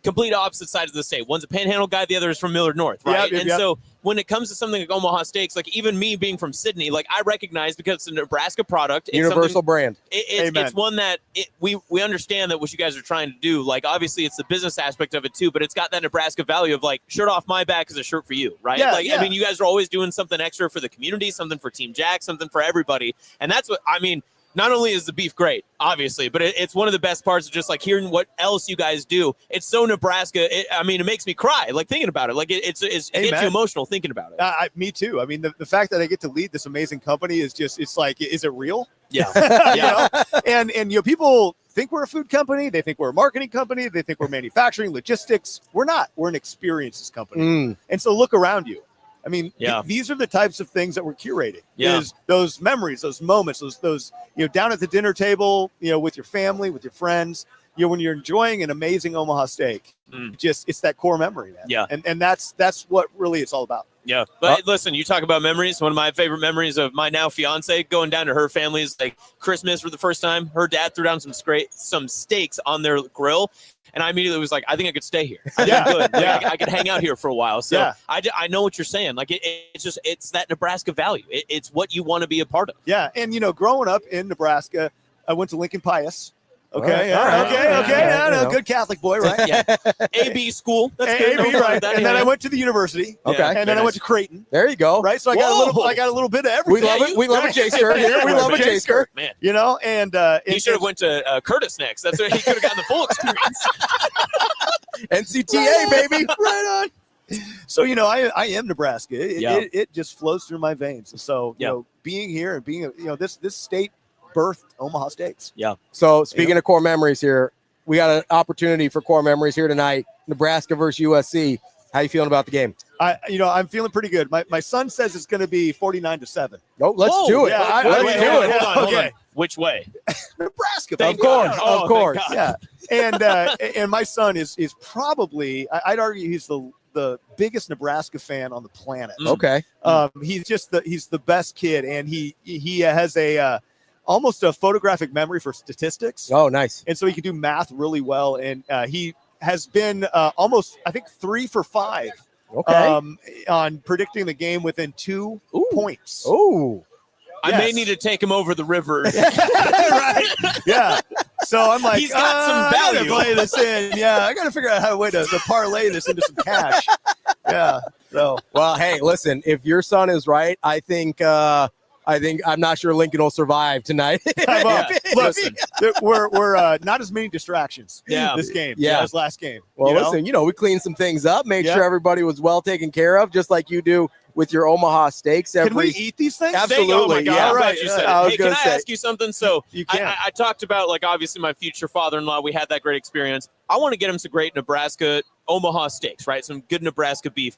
complete opposite sides of the state. One's a Panhandle guy, the other is from Millard North, right? So when it comes to something like Omaha Steaks, like, even me being from Sydney, like, I recognize, because it's a Nebraska product. It's universal brand. It's one that we understand that what you guys are trying to do. Like, obviously, it's the business aspect of it, too, but it's got that Nebraska value of, like, shirt off my back is a shirt for you, right? I mean, you guys are always doing something extra for the community, something for Team Jack, something for everybody. And that's what, I mean, not only is the beef great, obviously, but it's one of the best parts of just like hearing what else you guys do. It's so Nebraska. It makes me cry like thinking about it. Like it gets you emotional thinking about it. Me too. I mean, the fact that I get to lead this amazing company is just, it's like, is it real? Yeah. And people think we're a food company. They think we're a marketing company. They think we're manufacturing, logistics. We're not. We're an experiences company. And so look around you. I mean, these are the types of things that we're curating. Is those memories, those moments, those down at the dinner table, with your family, with your friends, when you're enjoying an amazing Omaha steak. It's that core memory, man. Yeah. And that's what really it's all about. Yeah. But listen, you talk about memories. One of my favorite memories of my now fiance going down to her family's like Christmas for the first time. Her dad threw down some steaks on their grill. And I immediately was like, I think I could stay here. I could hang out here for a while. So I know what you're saying. Like it's that Nebraska value. It's what you want to be a part of. Yeah. And, growing up in Nebraska, I went to Lincoln Pius. Okay. Good Catholic boy, right? AB school. That's good. AB, right. And then I went to the university. Okay. And then I went to Creighton. There you go. Right. So I got a little bit of everything. We love it. We love a J skirt here. We love a J skirt. Man. And he should have went to Curtis next. That's where he could have gotten the full experience. NCTA, baby. Right on. So, I am Nebraska. It just flows through my veins. And so, being here and being, this state birthed Omaha Steaks. Yeah. So speaking of core memories here, we got an opportunity for core memories here tonight. Nebraska versus USC. How you feeling about the game? I'm feeling pretty good. My son says it's going to be 49-7. Oh, let's do it. Yeah, let's do it. Hold on. Which way? Nebraska. Of course. Yeah. And my son is probably, I'd argue he's the biggest Nebraska fan on the planet. Okay. He's the best kid, and he has almost a photographic memory for statistics. Oh, nice. And so he can do math really well. And he has been almost, I think, 3 for 5 on predicting the game within 2 points. Oh, I may need to take him over the river. Right. Yeah. So I'm like, he's got some value. I gotta play this in. Yeah. I got to figure out how to parlay this into some cash. Yeah. So, well, hey, listen, if your son is right, I think I'm not sure Lincoln will survive tonight. Listen, we're not as many distractions this game as last game. Well, listen, we cleaned some things up, made sure everybody was well taken care of, just like you do with your Omaha steaks. Can we eat these things? Absolutely. Oh my God, yeah. I'm glad you said it. Hey, can I ask you something? So you can. I talked about, like, obviously my future father-in-law, we had that great experience. I want to get him some great Nebraska Omaha steaks, right? Some good Nebraska beef.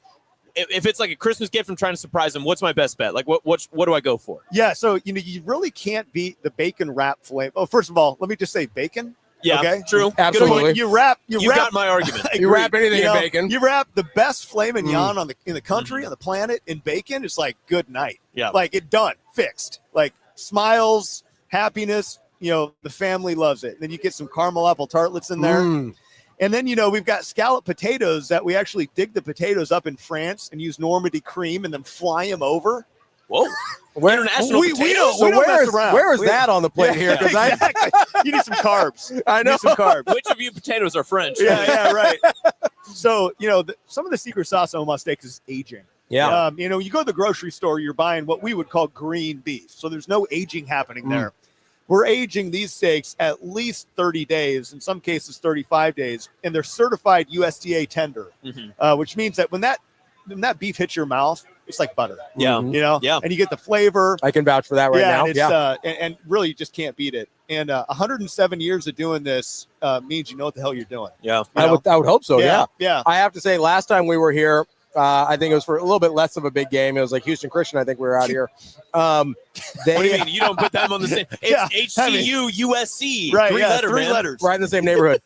If it's like a Christmas gift, I'm trying to surprise him. What's my best bet? Like, what do I go for? Yeah, so you really can't beat the bacon wrap flavor. Oh, first of all, let me just say bacon. Yeah, okay? True. Absolutely. You wrap. Got my argument. You wrap anything in bacon. You wrap the best filet mignon in the country, on the planet, in bacon. It's like good night. Yeah. Like it done, fixed. Like smiles, happiness. The family loves it. And then you get some caramel apple tartlets in there. And then, we've got scalloped potatoes that we actually dig the potatoes up in France and use Normandy cream and then fly them over. Whoa. International we don't where mess around. Where is that on the plate here? Because exactly. You need some carbs. I know. You need some carbs. Which of you potatoes are French? Yeah, right. So, some of the secret sauce on Omaha Steaks is aging. Yeah. You go to the grocery store, you're buying what we would call green beef. So there's no aging happening there. We're aging these steaks at least 30 days, in some cases 35 days, and they're certified USDA tender, which means that when that beef hits your mouth, it's like butter. Yeah. And you get the flavor. I can vouch for that now. And really you just can't beat it. And 107 years of doing this means you know what the hell you're doing. Yeah. I would hope so. Yeah. I have to say, last time we were here, I think it was for a little bit less of a big game. It was like Houston Christian. I think we were out here. What do you mean? You don't put them on the same? It's HCU, USC. Right. Three letters. Right in the same neighborhood.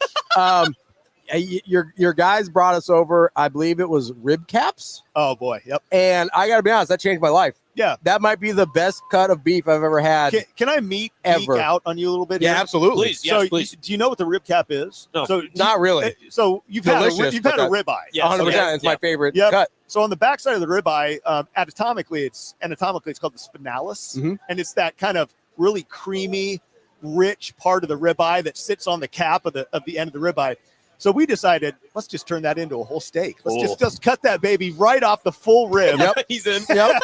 Your guys brought us over. I believe it was rib caps. Oh boy. Yep. And I got to be honest, that changed my life. Yeah. That might be the best cut of beef I've ever had. Can I geek out on you a little bit? Yeah, here? absolutely. Please. Yes, please. Do you know what the rib cap is? No. So not really. So you've had a ribeye. Yeah, 100%. It's my favorite cut. So on the backside of the ribeye, anatomically, it's called the spinalis, and it's that kind of really creamy, rich part of the ribeye that sits on the cap of the end of the ribeye. So we decided, let's just turn that into a whole steak. Let's just cut that baby right off the full rib. He's in. Yep.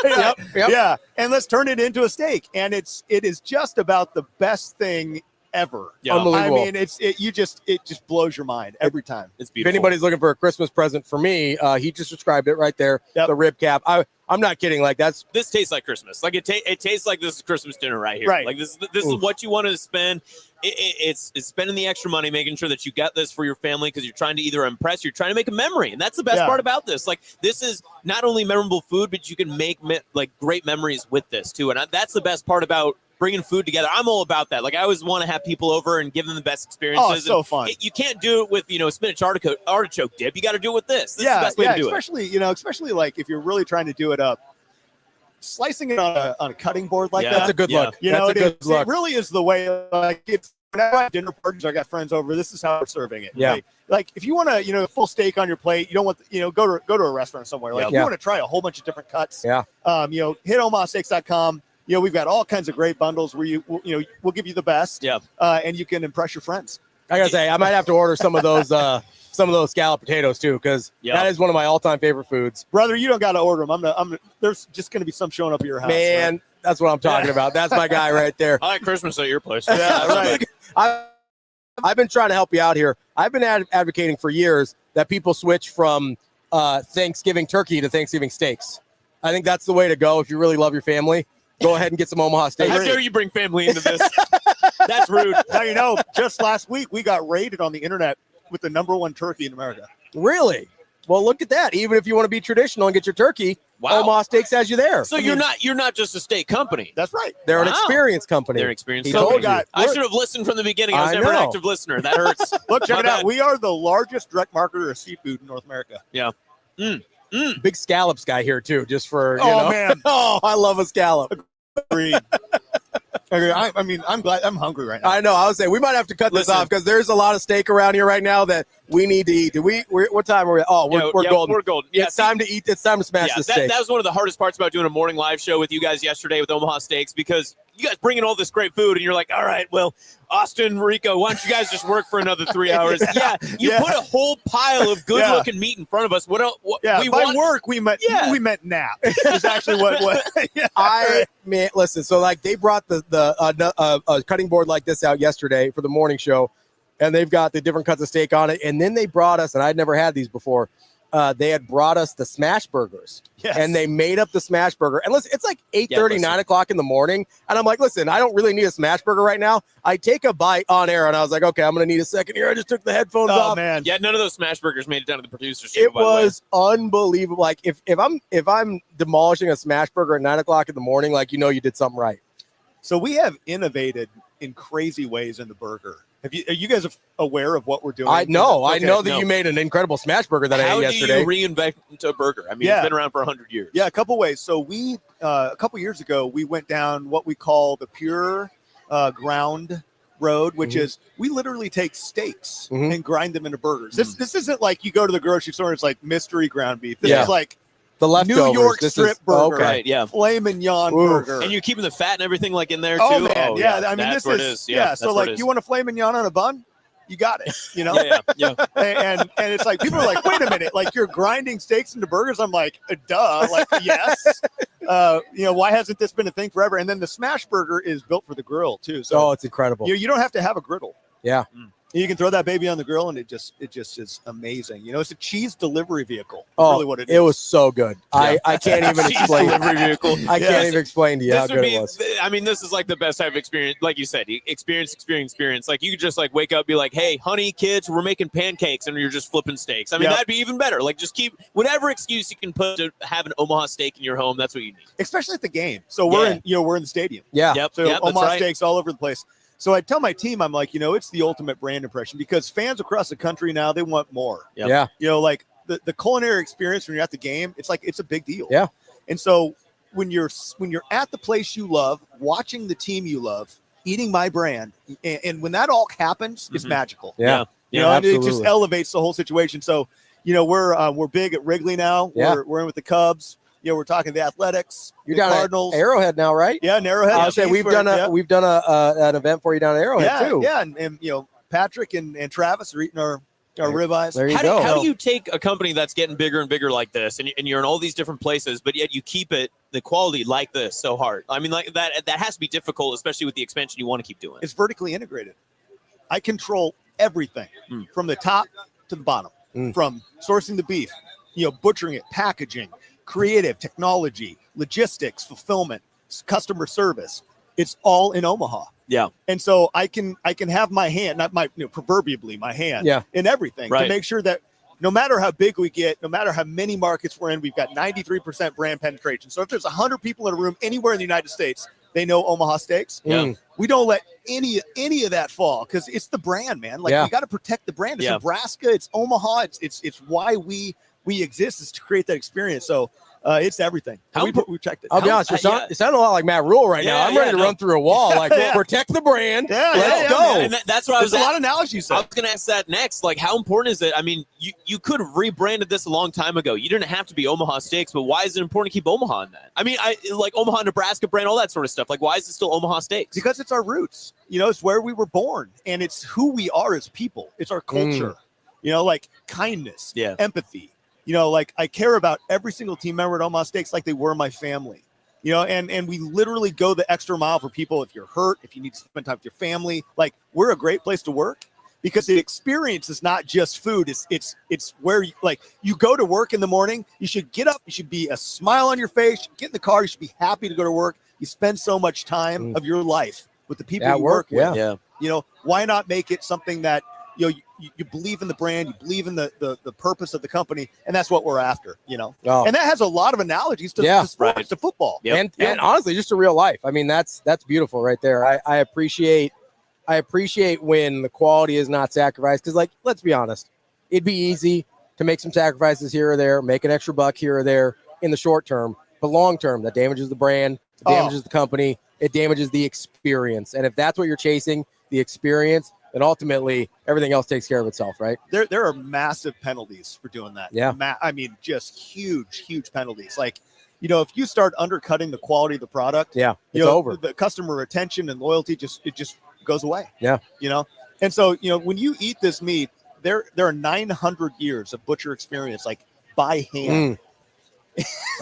Yeah, and let's turn it into a steak. And it is just about the best thing ever. Yeah. Unbelievable. I mean, it just blows your mind every time. It's If beautiful. anybody's looking for a Christmas present for me, he just described it right there. Yep. The rib cap. I'm not kidding. Like this tastes like Christmas. Like it tastes like this is Christmas dinner right here. Right. Like this is what you want to spend. It's spending the extra money, making sure that you got this for your family because you're trying to either impress, you're trying to make a memory, and that's the best part about this. Like this is not only memorable food, but you can make like great memories with this too, and that's the best part about bringing food together. I'm all about that. Like I always want to have people over and give them the best experiences. Oh, it's so fun. You can't do it with spinach artichoke dip. You got to do it with this. This is the best way to do especially like if you're really trying to do it up. Slicing it on a cutting board like that. That's a good look. That's a good look. It really is the way. Like it's whenever I have dinner parties, I got friends over. This is how we're serving it. Yeah. Like if you want to, full steak on your plate, you don't want go to a restaurant somewhere. Like if you want to try a whole bunch of different cuts. Yeah. Hit omahasteaks.com. We've got all kinds of great bundles where we'll give you the best. Yeah. And you can impress your friends. I gotta say, I might have to order some of those scallop potatoes too, because that is one of my all-time favorite foods. Brother, you don't got to order them. There's just going to be some showing up at your house. Man, right? that's what I'm talking about. That's my guy right there. I like Christmas at your place. Yeah, right. I've been trying to help you out here. I've been advocating for years that people switch from Thanksgiving turkey to Thanksgiving steaks. I think that's the way to go if you really love your family. Go ahead and get some Omaha steaks. How dare you bring family into this? That's rude. Now, just last week, we got rated on the internet with the #1 turkey in America. Really? Well, look at that. Even if you want to be traditional and get your turkey, Omaha Steaks has you there. So you're not just a steak company. That's right. They're an experience company. They're an experience He company. told you. I should have listened from the beginning. I was never an active listener. That hurts. Look, check it out. We are the largest direct marketer of seafood in North America. Yeah. Big scallops guy here, too, just for, man. Oh, I love a scallop. Agreed. I mean, I'm glad. I'm hungry right now. I know. I was saying we might have to cut this off because there's a lot of steak around here right now that we need to eat. What time are we? Oh, we're golden. We're golden. Yeah, it's time to eat. It's time to smash this steak. That was one of the hardest parts about doing a morning live show with you guys yesterday with Omaha Steaks, because you guys bring in all this great food and you're like, all right, well, Austin, Rico, why don't you guys just work for another 3 hours? You put a whole pile of good looking meat in front of us. What work we meant nap. Is actually what man, listen, so like they brought the cutting board like this out yesterday for the morning show, and they've got the different cuts of steak on it, and then they brought us, and I'd never had these before, they had brought us the smash burgers. Yes. And they made up the smash burger. And listen, it's like 8:30, 9 o'clock in the morning. And I'm like, listen, I don't really need a smash burger right now. I take a bite on air, and I was like, okay, I'm going to need a second here. I just took the headphones off. Man. Yeah, none of those smash burgers made it down to the producer's It was unbelievable. Like if I'm demolishing a smash burger at 9 o'clock in the morning, like, you did something right. So we have innovated in crazy ways in the burger. Are you guys aware of what we're doing? I know that you made an incredible smash burger that I ate yesterday. How do you reinvent a burger? I mean, it's been around for 100 years. Yeah, a couple ways. So we, a couple years ago, we went down what we call the pure ground road, which is we literally take steaks and grind them into burgers. This isn't like you go to the grocery store and it's like mystery ground beef. This is like the leftovers. New York strip burger, right? Yeah, filet mignon burger, and you're keeping the fat and everything like in there too. Oh man, I mean, that's this is So like, you want a filet mignon on a bun? You got it. Yeah. And it's like people are like, wait a minute, like you're grinding steaks into burgers? I'm like, duh, like yes. Why hasn't this been a thing forever? And then the smash burger is built for the grill too. So it's incredible. You don't have to have a griddle. Yeah. You can throw that baby on the grill, and it just is amazing. It's a cheese delivery vehicle. Really what it is. It was so good. Yeah. I can't even explain. Delivery vehicle. I can't even explain to you how good it was. I mean, this is like the best type of experience. Like you said, experience. Like you could just like wake up, be like, "Hey, honey, kids, we're making pancakes," and you're just flipping steaks. I mean, that'd be even better. Like, just keep whatever excuse you can put to have an Omaha steak in your home. That's what you need, especially at the game. So we're in the stadium. Yeah. Yep. So Omaha Steaks all over the place. So I tell my team, I'm like, it's the ultimate brand impression, because fans across the country now, they want more. Yep. Yeah. Like the culinary experience when you're at the game, it's like, it's a big deal. Yeah. And so when you're at the place you love, watching the team you love, eating my brand, and when that all happens, it's magical. Yeah. And it just elevates the whole situation. So, we're big at Wrigley now. Yeah. We're in with the Cubs. We're talking the Athletics. You're the down Cardinals. at Arrowhead now, right? Yeah, in Arrowhead. I'll say we've done an event for you down at Arrowhead too. Yeah, and Patrick and Travis are eating our Our ribeyes. There you How go. do you take a company that's getting bigger and bigger like this, and you're in all these different places, but yet you keep the quality like this so hard? I mean, like that has to be difficult, especially with the expansion you want to keep doing. It's vertically integrated. I control everything from the top to the bottom, from sourcing the beef, butchering it, packaging, creative, technology, logistics, fulfillment, customer service. It's all in Omaha. Yeah. And so I can have my hand, not my proverbially my hand, in everything to make sure that no matter how big we get, no matter how many markets we're in, we've got 93% brand penetration. So if there's 100 people in a room anywhere in the United States, they know Omaha Steaks. Yeah. We don't let any of that fall because it's the brand, man. Like we got to protect the brand. It's Nebraska. It's Omaha. It's why we exist, is to create that experience. So it's everything. We checked it. I'll be honest, you sound a lot like Matt Rule right now. I'm ready to run through a wall. Like, protect the brand. Let's go. And that's what There's a lot of analogies. I was going to ask that next. Like, how important is it? I mean, you could have rebranded this a long time ago. You didn't have to be Omaha Steaks, but why is it important to keep Omaha in that? I mean, I like Omaha, Nebraska brand, all that sort of stuff. Like, why is it still Omaha Steaks? Because it's our roots. It's where we were born, and it's who we are as people. It's our culture. Like kindness, empathy. Like I care about every single team member at Omaha Steaks like they were my family, and we literally go the extra mile for people. If you're hurt, if you need to spend time with your family, like we're a great place to work because the experience is not just food. It's where you go to work in the morning. You should get up. You should be a smile on your face. Get in the car. You should be happy to go to work. You spend so much time of your life with the people you work with. Yeah. Why not make it something that, you believe in the brand, you believe in the purpose of the company, and that's what we're after, and that has a lot of analogies to sports, to football, and honestly, just to real life. I mean, that's beautiful right there. I appreciate when the quality is not sacrificed because, like, let's be honest, it'd be easy to make some sacrifices here or there, make an extra buck here or there in the short term, but long term, that damages the brand, it damages the company, it damages the experience, and if that's what you're chasing, the experience, then ultimately everything else takes care of itself, right? There are massive penalties for doing that. Yeah. I mean, just huge penalties. Like, if you start undercutting the quality of the product, it's over. The customer retention and loyalty just goes away. Yeah. And so, when you eat this meat, there are 900 years of butcher experience, like by hand.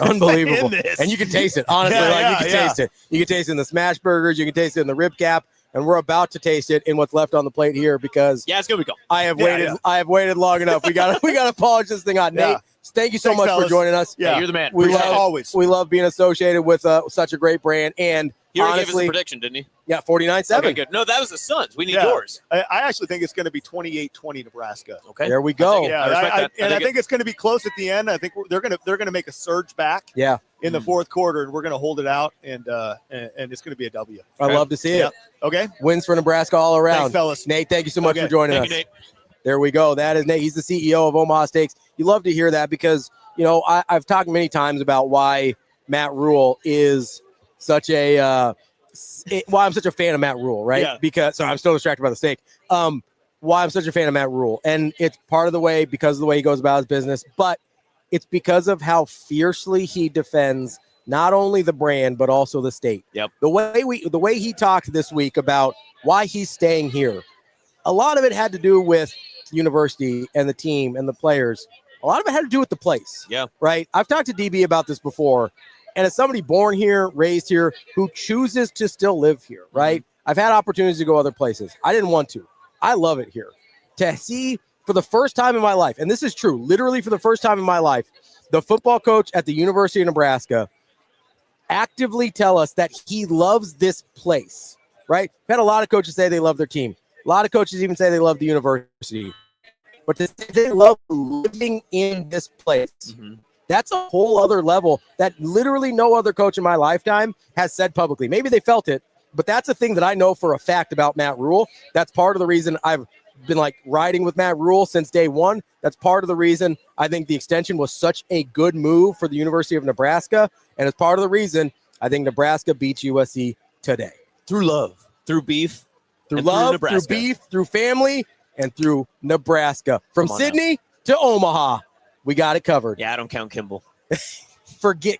Unbelievable. And you can taste it. Honestly, you can taste it. You can taste it in the smash burgers, you can taste it in the rib cap. And we're about to taste it in what's left on the plate here because it's gonna be cool. I have waited long enough. We gotta polish this thing on. Nate, thank you so much for joining us. Yeah, you're the man. We love being associated with such a great brand. And he already gave us a prediction, didn't he? Yeah, 49-7. Okay, good. No, that was the Suns. We need yours. I actually think it's going to be 28-20 Nebraska. Okay, there we go. I think it's going to be close at the end. I think they're going to make a surge back. Yeah. In the fourth quarter, and we're going to hold it out, and it's going to be a W. I love to see it. Okay. Wins for Nebraska all around. Thanks, fellas. Nate, thank you so much for joining us. You, Nate. There we go. That is Nate. He's the CEO of Omaha Steaks. You love to hear that because, I've talked many times about why Matt Rule is such a why I'm such a fan of Matt Rule, right? Yeah. Because I'm still distracted by the steak. Why I'm such a fan of Matt Rule. And it's part of the way because of the way he goes about his business, but it's because of how fiercely he defends not only the brand, but also the state. Yep. The way he talked this week about why he's staying here, a lot of it had to do with the university and the team and the players. A lot of it had to do with the place. Yeah. Right? I've talked to DB about this before. And as somebody born here, raised here, who chooses to still live here, right? I've had opportunities to go other places. I didn't want to. I love it here. To see for the first time in my life, and this is true, literally for the first time in my life, the football coach at the University of Nebraska actively tell us that he loves this place, right? I've had a lot of coaches say they love their team. A lot of coaches even say they love the university. But to say they love living in this place, that's a whole other level that literally no other coach in my lifetime has said publicly. Maybe they felt it, but that's a thing that I know for a fact about Matt Rule. That's part of the reason I've been riding with Matt Rule since day one. That's part of the reason I think the extension was such a good move for the University of Nebraska. And it's part of the reason I think Nebraska beats USC today. Through love, through beef, through love, through beef, through family, and through Nebraska. From Sydney to Omaha, we got it covered. Yeah, I don't count Kimball.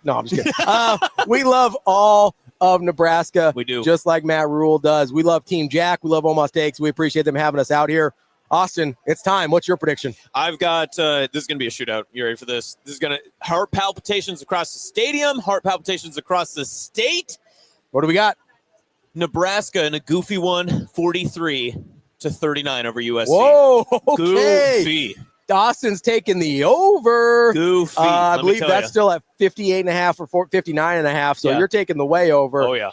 No, I'm just kidding. We love all of Nebraska. We do. Just like Matt Rule does. We love Team Jack. We love Omaha Steaks. We appreciate them having us out here. Austin, it's time. What's your prediction? I've got this is going to be a shootout. You ready for this? This is going to heart palpitations across the stadium, heart palpitations across the state. What do we got? Nebraska in a goofy one, 43-39 over USC. Whoa, okay. Goofy. Austin's taking the over. Goofy. I believe that's still at 58.5 or 59.5. So you're taking the way over. Oh, yeah.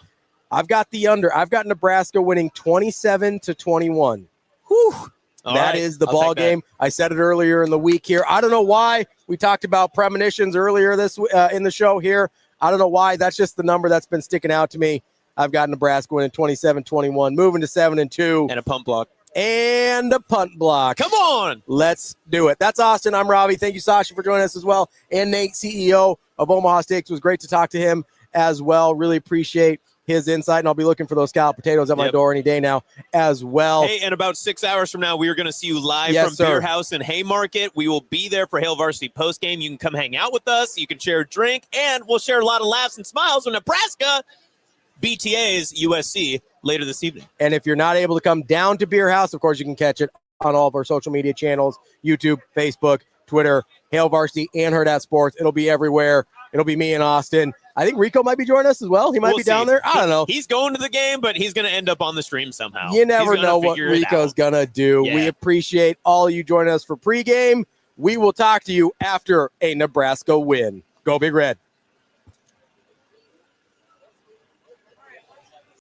I've got the under. I've got Nebraska winning 27-21. Whew. That is the ball game. I said it earlier in the week here. I don't know why. We talked about premonitions earlier this in the show here. I don't know why. That's just the number that's been sticking out to me. I've got Nebraska winning 27-21, moving to 7-2. And a punt block. And a punt block. Come on. Let's do it. That's Austin. I'm Ravi. Thank you, Sasha, for joining us as well. And Nate, CEO of Omaha Steaks. It was great to talk to him as well. Really appreciate his insight, and I'll be looking for those scalloped potatoes at my door any day now as well. Hey, and about 6 hours from now, we are going to see you live from Beer House in Haymarket. We will be there for Hail Varsity postgame. You can come hang out with us. You can share a drink, and we'll share a lot of laughs and smiles when Nebraska BTA's USC later this evening. And if you're not able to come down to Beer House, of course, you can catch it on all of our social media channels, YouTube, Facebook, Twitter, Hail Varsity, and Hurrdat Sports. It'll be everywhere. It'll be me and Austin. I think Rico might be joining us as well. He might be down there. I don't know. He's going to the game, but he's going to end up on the stream somehow. You never know what Rico's going to do. Yeah. We appreciate all you joining us for pregame. We will talk to you after a Nebraska win. Go Big Red.